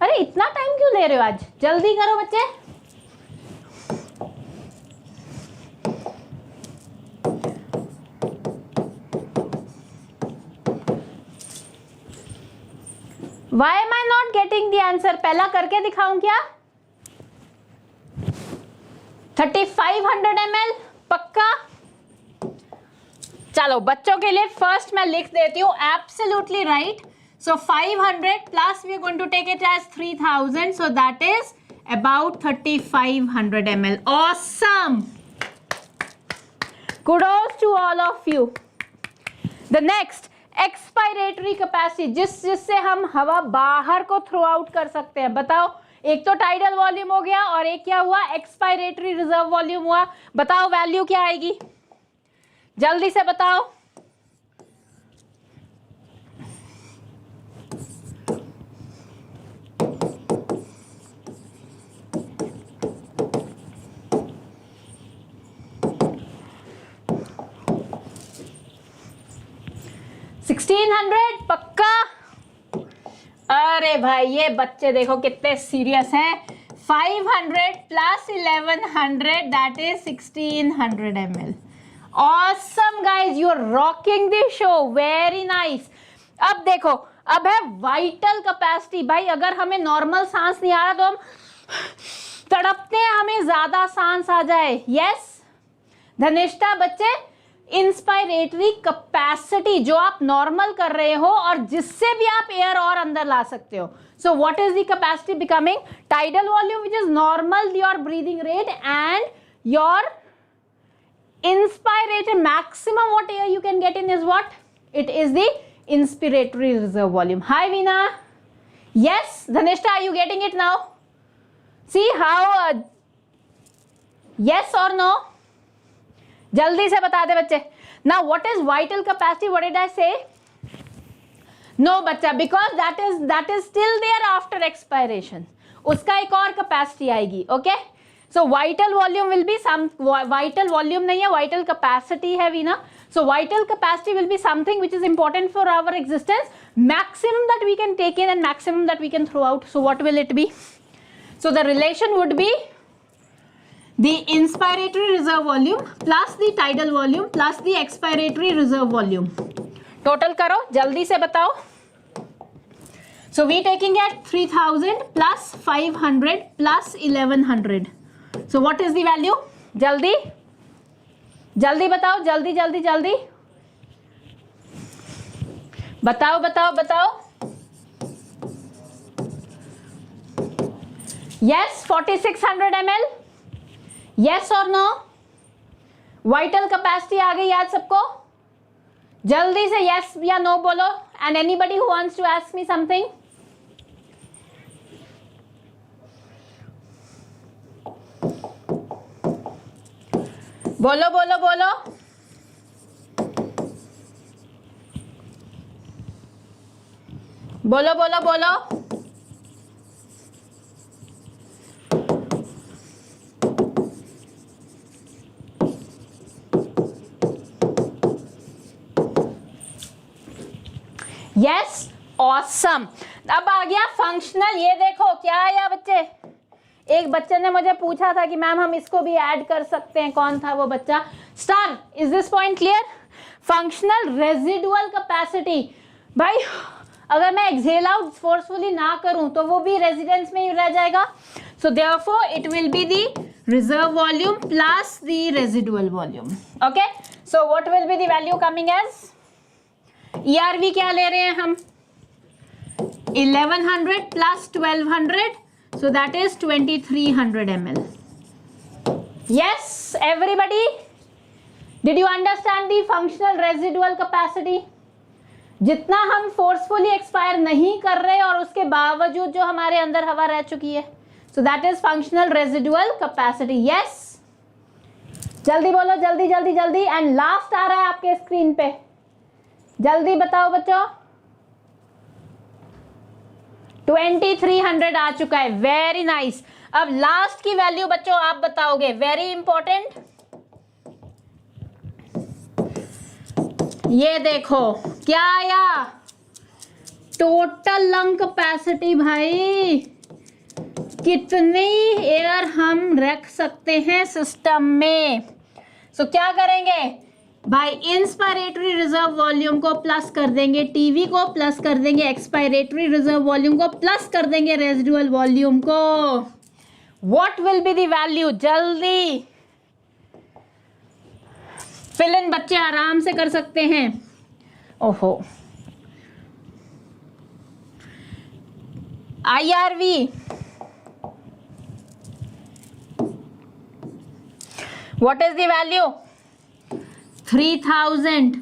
अरे इतना टाइम क्यों ले रहे हो आज? जल्दी करो बच्चे. Why am I not getting the answer? पहला करके दिखाऊं क्या? 3500 ml पक्का? चलो, बच्चों के लिए फर्स्ट मैं लिख देती हूँ. Absolutely right. So 500 plus we are going to take it as 3000. So that is about 3500 ml. Awesome. Kudos to all of you. The next expiratory capacity, जिससे हम हवा बाहर को थ्रो आउट कर सकते हैं. बताओ, एक तो टाइडल वॉल्यूम हो गया और एक क्या हुआ? एक्सपायरेटरी रिजर्व वॉल्यूम हुआ. बताओ वैल्यू क्या आएगी? जल्दी से बताओ. पक्का? अरे भाई ये बच्चे देखो कितने सीरियस हैं. 500 plus 1100 that is 1600 ml. Awesome guys, you are rocking the show. Very nice. अब देखो, अब है वाइटल कैपेसिटी. भाई अगर हमें नॉर्मल सांस नहीं आ रहा तो हम तड़पते हैं, हमें ज्यादा सांस आ जाए. यस धनिष्ठा, बच्चे इंस्पायरेटरी कैपेसिटी जो आप नॉर्मल कर रहे हो और जिससे भी आप एयर और अंदर ला सकते हो. So what is the capacity becoming? Tidal volume which is normal your breathing rate and your inspirated maximum what air you can get in is what? It is the inspiratory reserve volume. Hi Veena. Yes, Dhanishta, are you getting it now? See how yes or no? जल्दी से बता दे बच्चे. Now what is vital capacity? What did I say? No बच्चा, because that is still there after expiration. उसका एक और capacity आएगी. Okay? So vital volume will be some, vital volume नहीं है, vital capacity है Veena. So vital capacity will be something which is important for our existence, maximum that we can take in and maximum that we can throw out. So what will it be? So the relation would be the inspiratory reserve volume plus the tidal volume plus the expiratory reserve volume. Total करो, जल्दी से बताओ. So we taking at 3000 plus 500 plus 1100. So what is the value? जल्दी जल्दी बताओ, जल्दी जल्दी जल्दी बताओ बताओ बताओ. Yes, 4600 ml. Yes or no? Vital capacity आ गई याद सबको? जल्दी से yes या no बोलो. And anybody who wants to ask me something? बोलो बोलो बोलो. बोलो बोलो बोलो. Yes, awesome. अब आ गया फंक्शनल. ये देखो क्या आया बच्चे. एक बच्चे ने मुझे पूछा था कि मैम हम इसको भी ऐड कर सकते हैं. कौन था वो बच्चा? Star. Is this point clear? Functional residual capacity. भाई अगर मैं एक्सेल आउट फोर्सफुली ना करूं तो वो भी रेजिडेंस में ही रह जाएगा. So therefore it will be the reserve volume plus the residual volume. Okay, so what will be the value coming as? ERV क्या ले रहे हैं हम? 1100 plus 1200, so that is 2300 ml. Yes, everybody, did you understand the functional residual capacity? जितना हम forcefully expire नहीं कर रहे और उसके बावजूद जो हमारे अंदर हवा रह चुकी है, so that is functional residual capacity. Yes, जल्दी बोलो, जल्दी जल्दी जल्दी. एंड लास्ट आ रहा है आपके स्क्रीन पे, जल्दी बताओ बच्चों. 2300 आ चुका है. Very nice. अब लास्ट की वैल्यू बच्चों आप बताओगे. Very important. ये देखो क्या आया. Total lung capacity. भाई कितनी एयर हम रख सकते हैं सिस्टम में. सो क्या करेंगे भाई? इंस्पायरेटरी रिजर्व वॉल्यूम को प्लस कर देंगे, टीवी को प्लस कर देंगे, एक्सपायरेटरी रिजर्व वॉल्यूम को प्लस कर देंगे रेजिडुअल वॉल्यूम को. What will be the value? जल्दी फिल इन. बच्चे आराम से कर सकते हैं. ओहो, IRV what is the value? 3000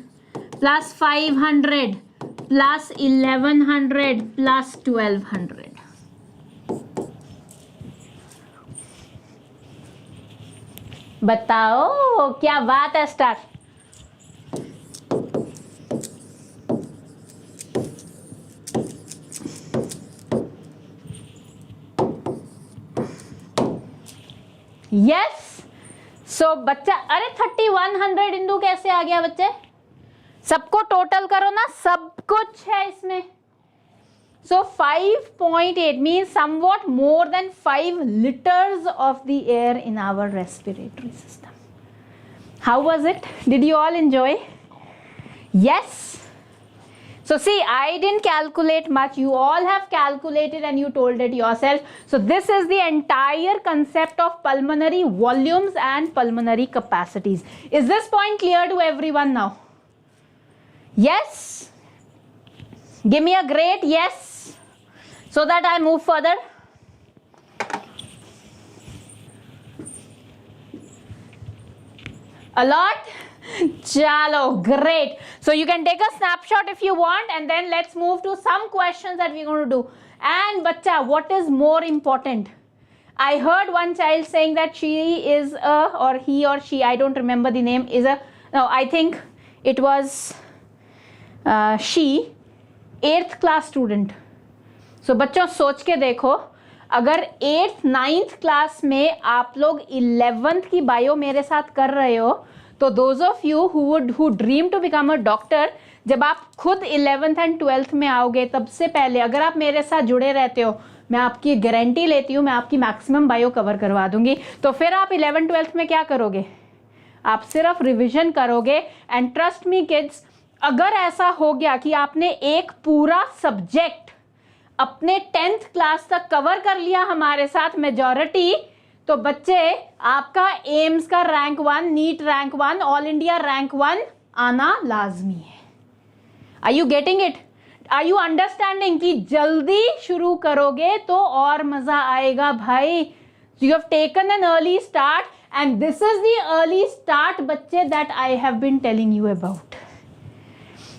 plus 500 plus 1100 plus 1200. बताओ क्या बात है स्टार. यस. सो बच्चा, अरे 3100 इंटू कैसे आ गया बच्चे? सबको टोटल करो ना, सब कुछ है इसमें. सो 5.8 means somewhat more than 5 liters of the air in our respiratory system. How was it? Did you all enjoy? Yes. So see, I didn't calculate much. You all have calculated and you told it yourself. So this is the entire concept of pulmonary volumes and pulmonary capacities. Is this point clear to everyone now? Yes? Give me a great yes so that I move further. A lot? Chalo, great. So you can take a snapshot if you want, and then let's move to some questions that we're going to do. And bacha, what is more important? I heard one child saying that she is a, or he or she, I don't remember the name, is a, no, I think it was she, 8th class student. So बच्चों सोच के देखो, अगर 8th 9th class में आप लोग 11th की bio मेरे साथ कर रहे हो, तो those of you who dream to become a doctor, जब आप खुद 11th and 12th में आओगे, तब से पहले अगर आप मेरे साथ जुड़े रहते हो, मैं आपकी गारंटी लेती हूँ, मैं आपकी मैक्सिमम बायो कवर करवा दूंगी. तो फिर आप 11th 12th में क्या करोगे? आप सिर्फ रिविजन करोगे. एंड ट्रस्ट मी किड्स, अगर ऐसा हो गया कि आपने एक पूरा सब्जेक्ट अपने 10th क्लास तक कवर कर लिया हमारे साथ मेजॉरिटी, तो बच्चे आपका एम्स का rank 1, NEET rank 1, all India rank 1 आना लाजमी है. Are you getting it? Are you understanding कि जल्दी शुरू करोगे तो और मजा आएगा भाई. You have taken an early start, and this is the early start बच्चे that I have been telling you about.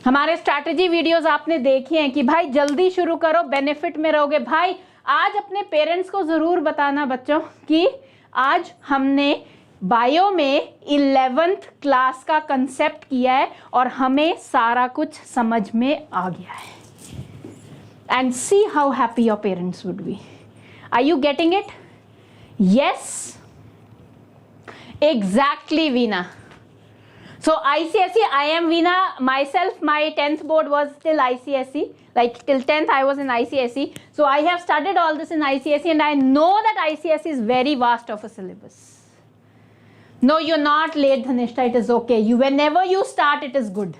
हमारे स्ट्रैटेजी वीडियोस आपने देखी हैं कि भाई जल्दी शुरू करो, बेनिफिट में रहोगे. भाई आज अपने पेरेंट्स को ज़रूर बताना बच्चों कि आज हमने बायो में 11th क्लास का कंसेप्ट किया है और हमें सारा कुछ समझ में आ गया है. And see how happy your parents would be. Are you getting it? Yes, exactly Veena. So ICSE, I am Veena myself. My 10th board was till ICSE, like till 10th I was in ICSE. So I have studied all this in ICSE, and I know that ICSE is very vast of a syllabus. No, you're not late, Dhanishta. It is okay. Whenever you start, it is good.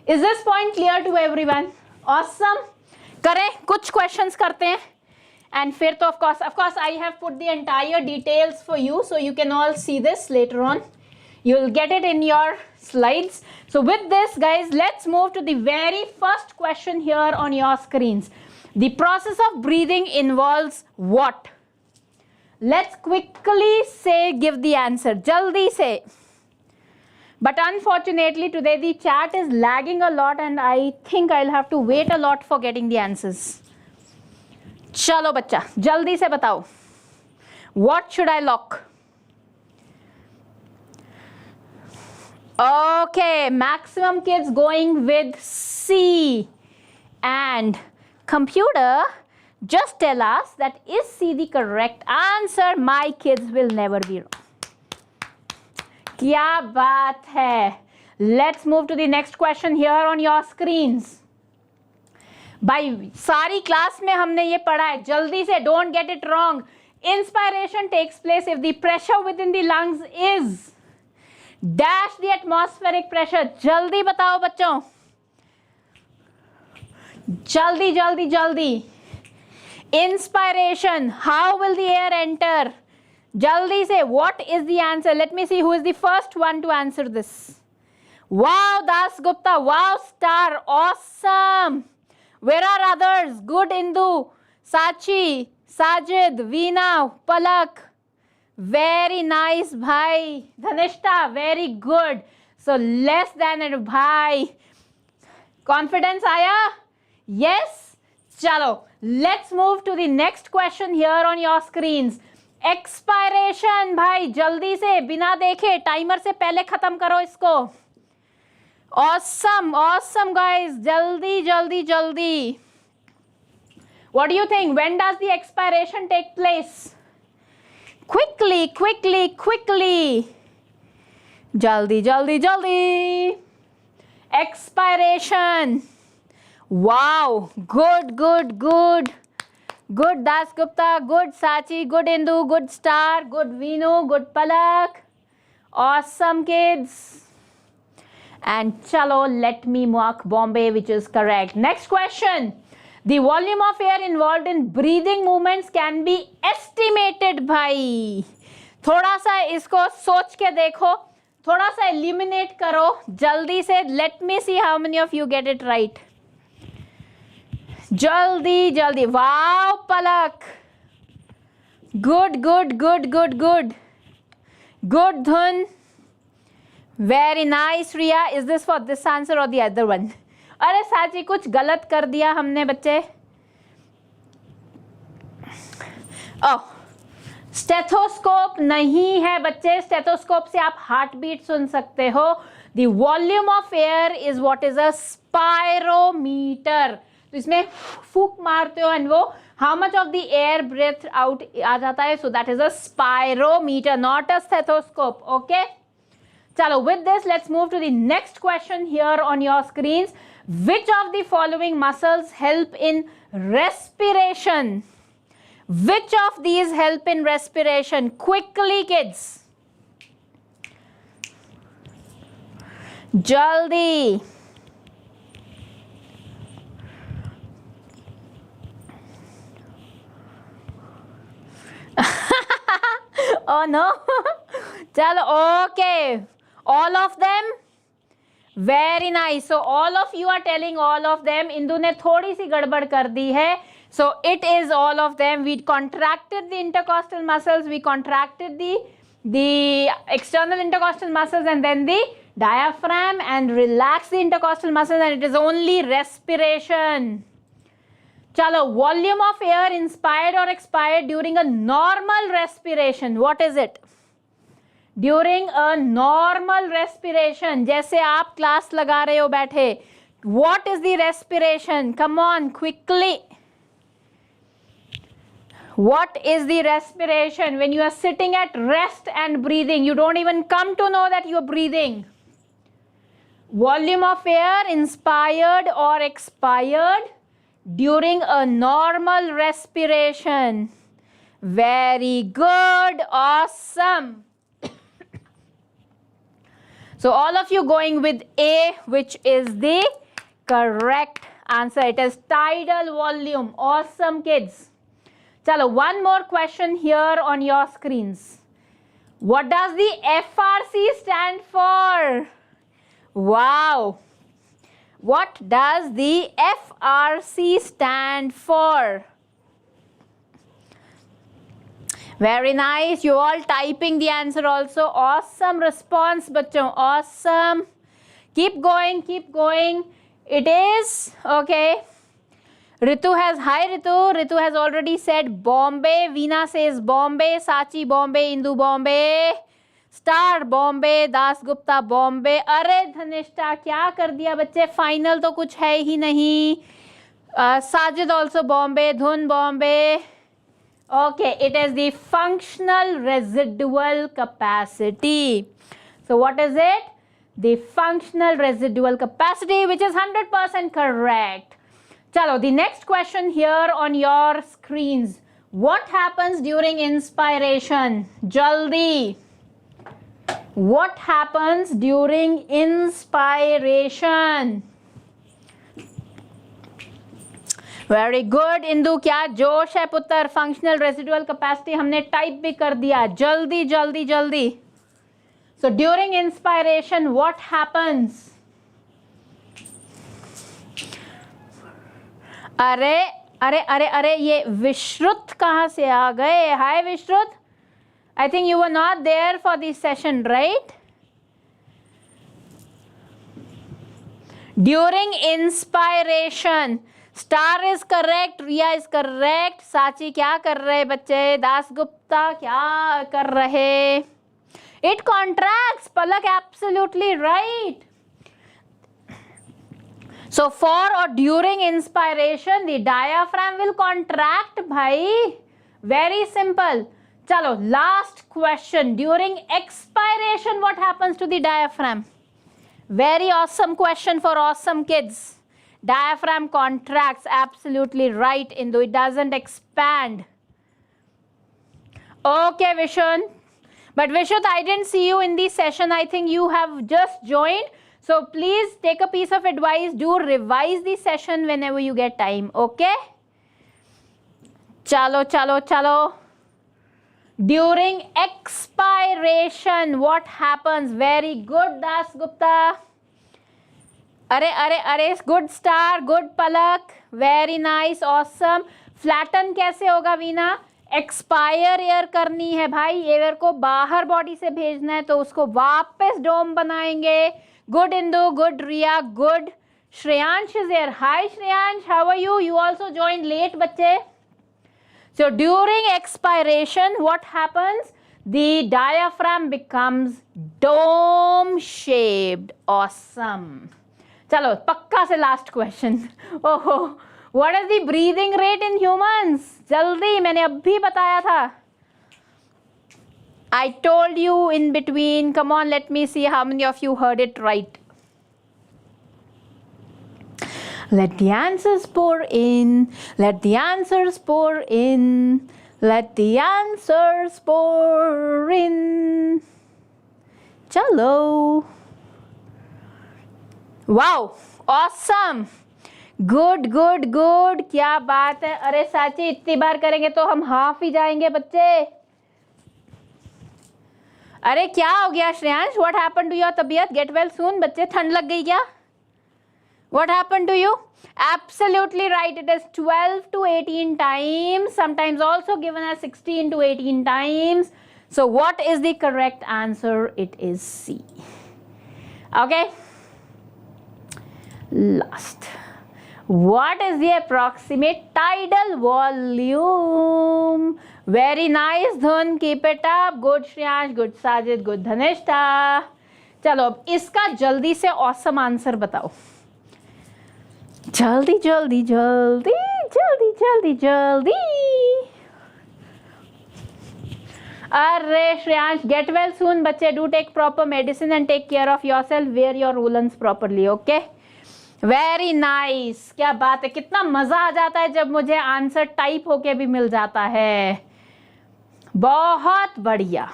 Is this point clear to everyone? Awesome. करें कुछ questions करते हैं, and फिर तो of course I have put the entire details for you, so you can all see this later on. You will get it in your slides. So with this, guys, let's move to the very first question here on your screens. The process of breathing involves what? Let's quickly say, give the answer. Jaldi se. But unfortunately, today the chat is lagging a lot, and I think I'll have to wait a lot for getting the answers. Chalo bachcha, jaldi se batao. What should I lock? Okay, maximum kids going with C. And computer, just tell us that is C the correct answer. My kids will never be wrong. Kya baat hai? Let's move to the next question here on your screens. भाई सारी class में हमने ये पढ़ा है, जल्दी से, don't get it wrong. Inspiration takes place if the pressure within the lungs is dash the atmospheric pressure. जल्दी बताओ बच्चों, जल्दी जल्दी जल्दी. Inspiration, how will the air enter? जल्दी से, what is the answer? Let me see who is the first one to answer this. Wow, Das Gupta, wow, star, awesome. Where are others? Good, Indu, Sachi, Sajid, Veena, Palak. Very nice, bhai. Dhanishta, very good. So less than it, bhai. Confidence aaya? Yes? Chalo, let's move to the next question here on your screens. Expiration, bhai, jaldi se, bina dekhe, timer se pehle khatam karo isko. Awesome, awesome guys. Jaldi, jaldi, jaldi. What do you think? When does the expiration take place? Quickly, quickly, quickly. Jaldi, jaldi, jaldi. Expiration. Wow. Good, good, good. Good Das Gupta, good Sachi, good Indu, good Star, good Veenu, good Palak. Awesome kids. And chalo, let me mark Bombay, which is correct. Next question. The volume of air involved in breathing movements can be estimated by. थोड़ा सा इसको सोच के देखो, थोड़ा सा eliminate करो जल्दी से. Let me see how many of you get it right. जल्दी जल्दी. Wow, Palak. Good, good, good, good, good. Good, Dhun. Very nice Riya. Is this for this answer और द अदर वन? अरे साची कुछ गलत कर दिया हमने बच्चे. ओह, स्टेथोस्कोप नहीं है बच्चे. स्टेथोस्कोप से आप हार्ट बीट सुन सकते हो. The volume of air is what is a spirometer. तो इसमें फूक मारते हो एंड वो how much of the air breathe out आ जाता है. So that is a spirometer, not a stethoscope. Okay, चलो with this let's move to the next question here on your screens. Which of the following muscles help in respiration? Which of these help in respiration? Quickly, kids. Jaldi. Oh no. Chalo, okay. All of them? Very nice. So all of you are telling all of them. Indu ने थोड़ी सी गड़बड़ कर दी है. So it is all of them. We contracted the intercostal muscles. We contracted the external intercostal muscles and then the diaphragm and relax the intercostal muscles, and it is only respiration. Chalo, volume of air inspired or expired during a normal respiration. What is it? During a normal respiration, जैसे आप class लगा रहे हो बैठे, what is the respiration? Come on, quickly. What is the respiration? When you are sitting at rest and breathing, you don't even come to know that you are breathing. Volume of air inspired or expired during a normal respiration. Very good, awesome. So all of you going with A, which is the correct answer. It is tidal volume. Awesome, kids. Chalo, one more question here on your screens. What does the FRC stand for? Wow. What does the FRC stand for? Very nice. You all typing the answer also. Awesome response, bachcho. Awesome. Keep going, keep going. It is okay. Ritu has, hi Ritu. Ritu has already said Bombay. Veena says Bombay. Sachi Bombay. Indu Bombay. Star Bombay. Das Gupta Bombay. अरे धनिष्ठा क्या कर दिया बच्चे, final तो कुछ है ही नहीं. Sajid also Bombay. Dhun Bombay. Okay, it is the functional residual capacity. So what is it? The functional residual capacity, which is 100% correct. Chalo, the next question here on your screens. What happens during inspiration? Jaldi. What happens during inspiration? Very good Indu, क्या जोश है पुत्र. Functional residual capacity हमने type भी कर दिया. जल्दी जल्दी जल्दी. So during inspiration what happens? अरे अरे अरे अरे ये विश्रुत कहाँ से आ गए? Hi Vishrut, I think you were not there for this session, right? During inspiration star is correct, Riya is correct. Sachi क्या कर रहे बच्चे? दास गुप्ता क्या कर रहे? It contracts. Palak absolutely right. So for or during inspiration, the diaphragm will contract, bhai. Very simple. Chalo, last question. During expiration, what happens to the diaphragm? Very awesome question for awesome kids. Diaphragm contracts. Absolutely right, Indu. It doesn't expand. Okay, Vishun. But Vishut, I didn't see you in the session. I think you have just joined. So please take a piece of advice. Do revise the session whenever you get time. Okay? Chalo, chalo, chalo. During expiration, what happens? Very good, Das Gupta. अरे good star, good Palak. Very nice, awesome. Flatten कैसे होगा Veena? Expire air करनी है भाई, air को बाहर body से भेजना है तो उसको वापस डोम बनाएंगे. Good Indu, good Riya, good. Shreyansh is there. Hi Shreyansh, how are you? You also join late बच्चे. So during expiration, what happens? The diaphragm becomes dome shaped. Awesome. चलो पक्का से last question. ओहो, what is the breathing rate in humans? जल्दी, मैंने अभी बताया था. I told you in between. Come on, let me see how many of you heard it right. Let the answers pour in. Let the answers pour in. Let the answers pour in. Chalo. Wow. Awesome. Good, good, good. क्या बात है. अरे साची, इतनी बार करेंगे तो हम half ही जाएंगे बच्चे. अरे क्या हो गया Shreyansh? What happened to your तबीयत? Get well soon बच्चे. ठंड लग गई क्या? What happened to you? Absolutely right. It is 12 to 18 times, sometimes also given as 16 to 18 times. So what is the correct answer? It is C. Okay. Last. What is the approximate tidal volume? Very nice, Dhun. Keep it up. Good Shriyansh, good Sajid, good Dhanishta. चलो अब इसका जल्दी से awesome answer बताओ. जल्दी जल्दी जल्दी जल्दी जल्दी जल्दी. अरे श्रेयांश, गेट वेल सून बच्चे. Do take proper medicine and take care of your self. Wear your woollens properly. Okay, very nice. क्या बात है. कितना मजा आ जाता है जब मुझे आंसर टाइप होके भी मिल जाता है. बहुत बढ़िया.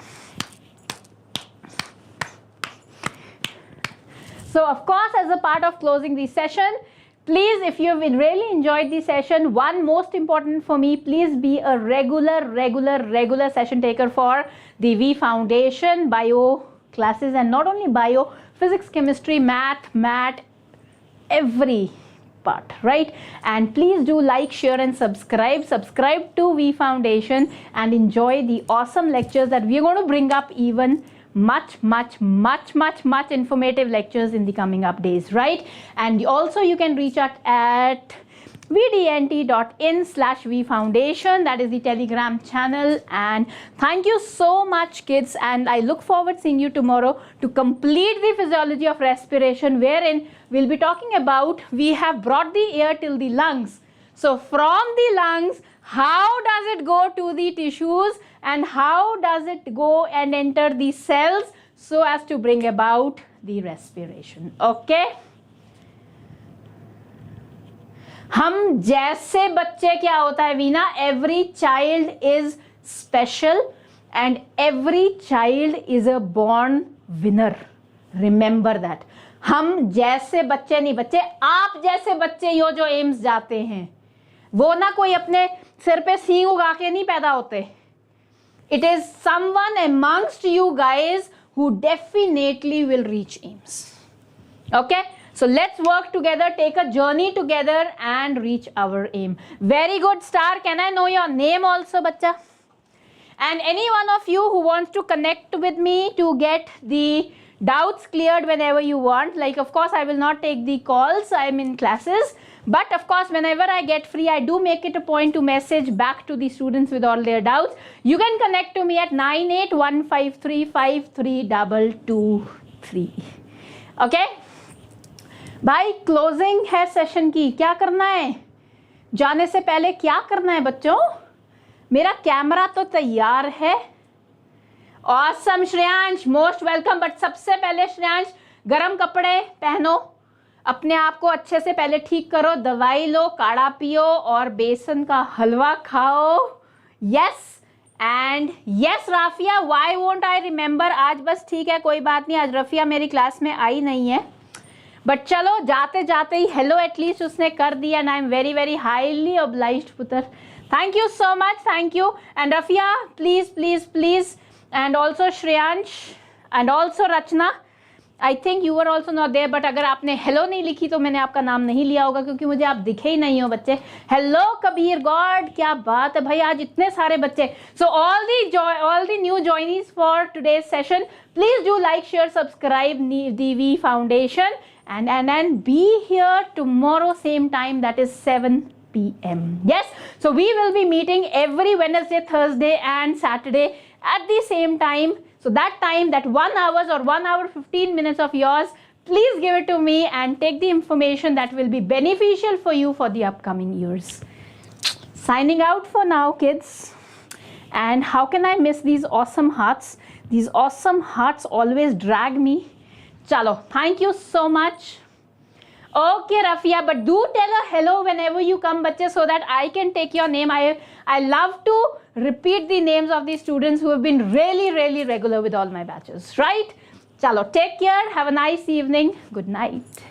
So of course, as a part of closing the session, please, if you've really enjoyed the session, one most important for me, please be a regular session taker for the V-foundation bio classes, and not only bio, physics, chemistry, math, every part, right? And please do like, share and subscribe to V-foundation and enjoy the awesome lectures that we're going to bring up. Even much informative lectures in the coming up days, right? And also you can reach out at vdnt.in/vfoundation. That is the Telegram channel. And thank you so much kids, and I look forward seeing you tomorrow to complete the physiology of respiration, wherein we'll be talking about, we have brought the air till the lungs. So from the lungs, how does it go to the tissues and how does it go and enter the cells so as to bring about the respiration. Okay? हम जैसे बच्चे, क्या होता है Veena, every child is special and every child is a born winner. Remember that. हम जैसे बच्चे नहीं, बच्चे आप जैसे बच्चे यो जो एम्स जाते हैं, वो ना कोई अपने सिर पे सींग उगा के नहीं पैदा होते. It is someone amongst you guys who definitely will reach aims. Okay? So let's work together, take a journey together and reach our aim. Very good, Star. Can I know your name also, bacha? And any one of you who wants to connect with me to get the doubts cleared whenever you want. Like, of course, I will not take the calls. I'm in classes. But of course, whenever I get free, I do make it a point to message back to the students with all their doubts. You can connect to me at 9815353223. Okay? भाई closing है session की. क्या करना है जाने से पहले? क्या करना है बच्चों? मेरा कैमरा तो तैयार है. Awesome Shreyansh, most welcome. But सबसे पहले श्रेयांश, गरम कपड़े पहनो, अपने आप को अच्छे से पहले ठीक करो, दवाई लो, काढ़ा पियो और बेसन का हलवा खाओ. Yes and yes Rafia, why won't I remember. आज बस ठीक है, कोई बात नहीं, आज रफिया मेरी क्लास में आई नहीं है, बट चलो जाते जाते ही हेलो एटलीस्ट उसने कर दिया. And I am very very highly obliged पुत्र. Thank you so much, thank you. And Rafia please please please, and also Shreyansh and also Rachna, I think you are also not there, but अगर आपने hello नहीं लिखी तो मैंने आपका नाम नहीं लिया होगा, क्योंकि मुझे आप दिखे ही नहीं हो बच्चे. हेलो कबीर गॉड, क्या बात है भाई, आज इतने सारे बच्चे. So all the new joinees for today's session, please do like, share, subscribe the V Foundation, and be here tomorrow same time, that is 7 p.m. Yes, so we will be meeting every Wednesday, Thursday and Saturday at the same time. So that time, that 1 hour or 1 hour 15 minutes of yours, please give it to me and take the information that will be beneficial for you for the upcoming years. Signing out for now, kids. And how can I miss these awesome hearts? These awesome hearts always drag me. Chalo, thank you so much. Okay, Rafia, but do tell a hello whenever you come, bache, so that I can take your name. I love to repeat the names of the students who have been really, really regular with all my batches, right? Chalo, take care. Have a nice evening. Good night.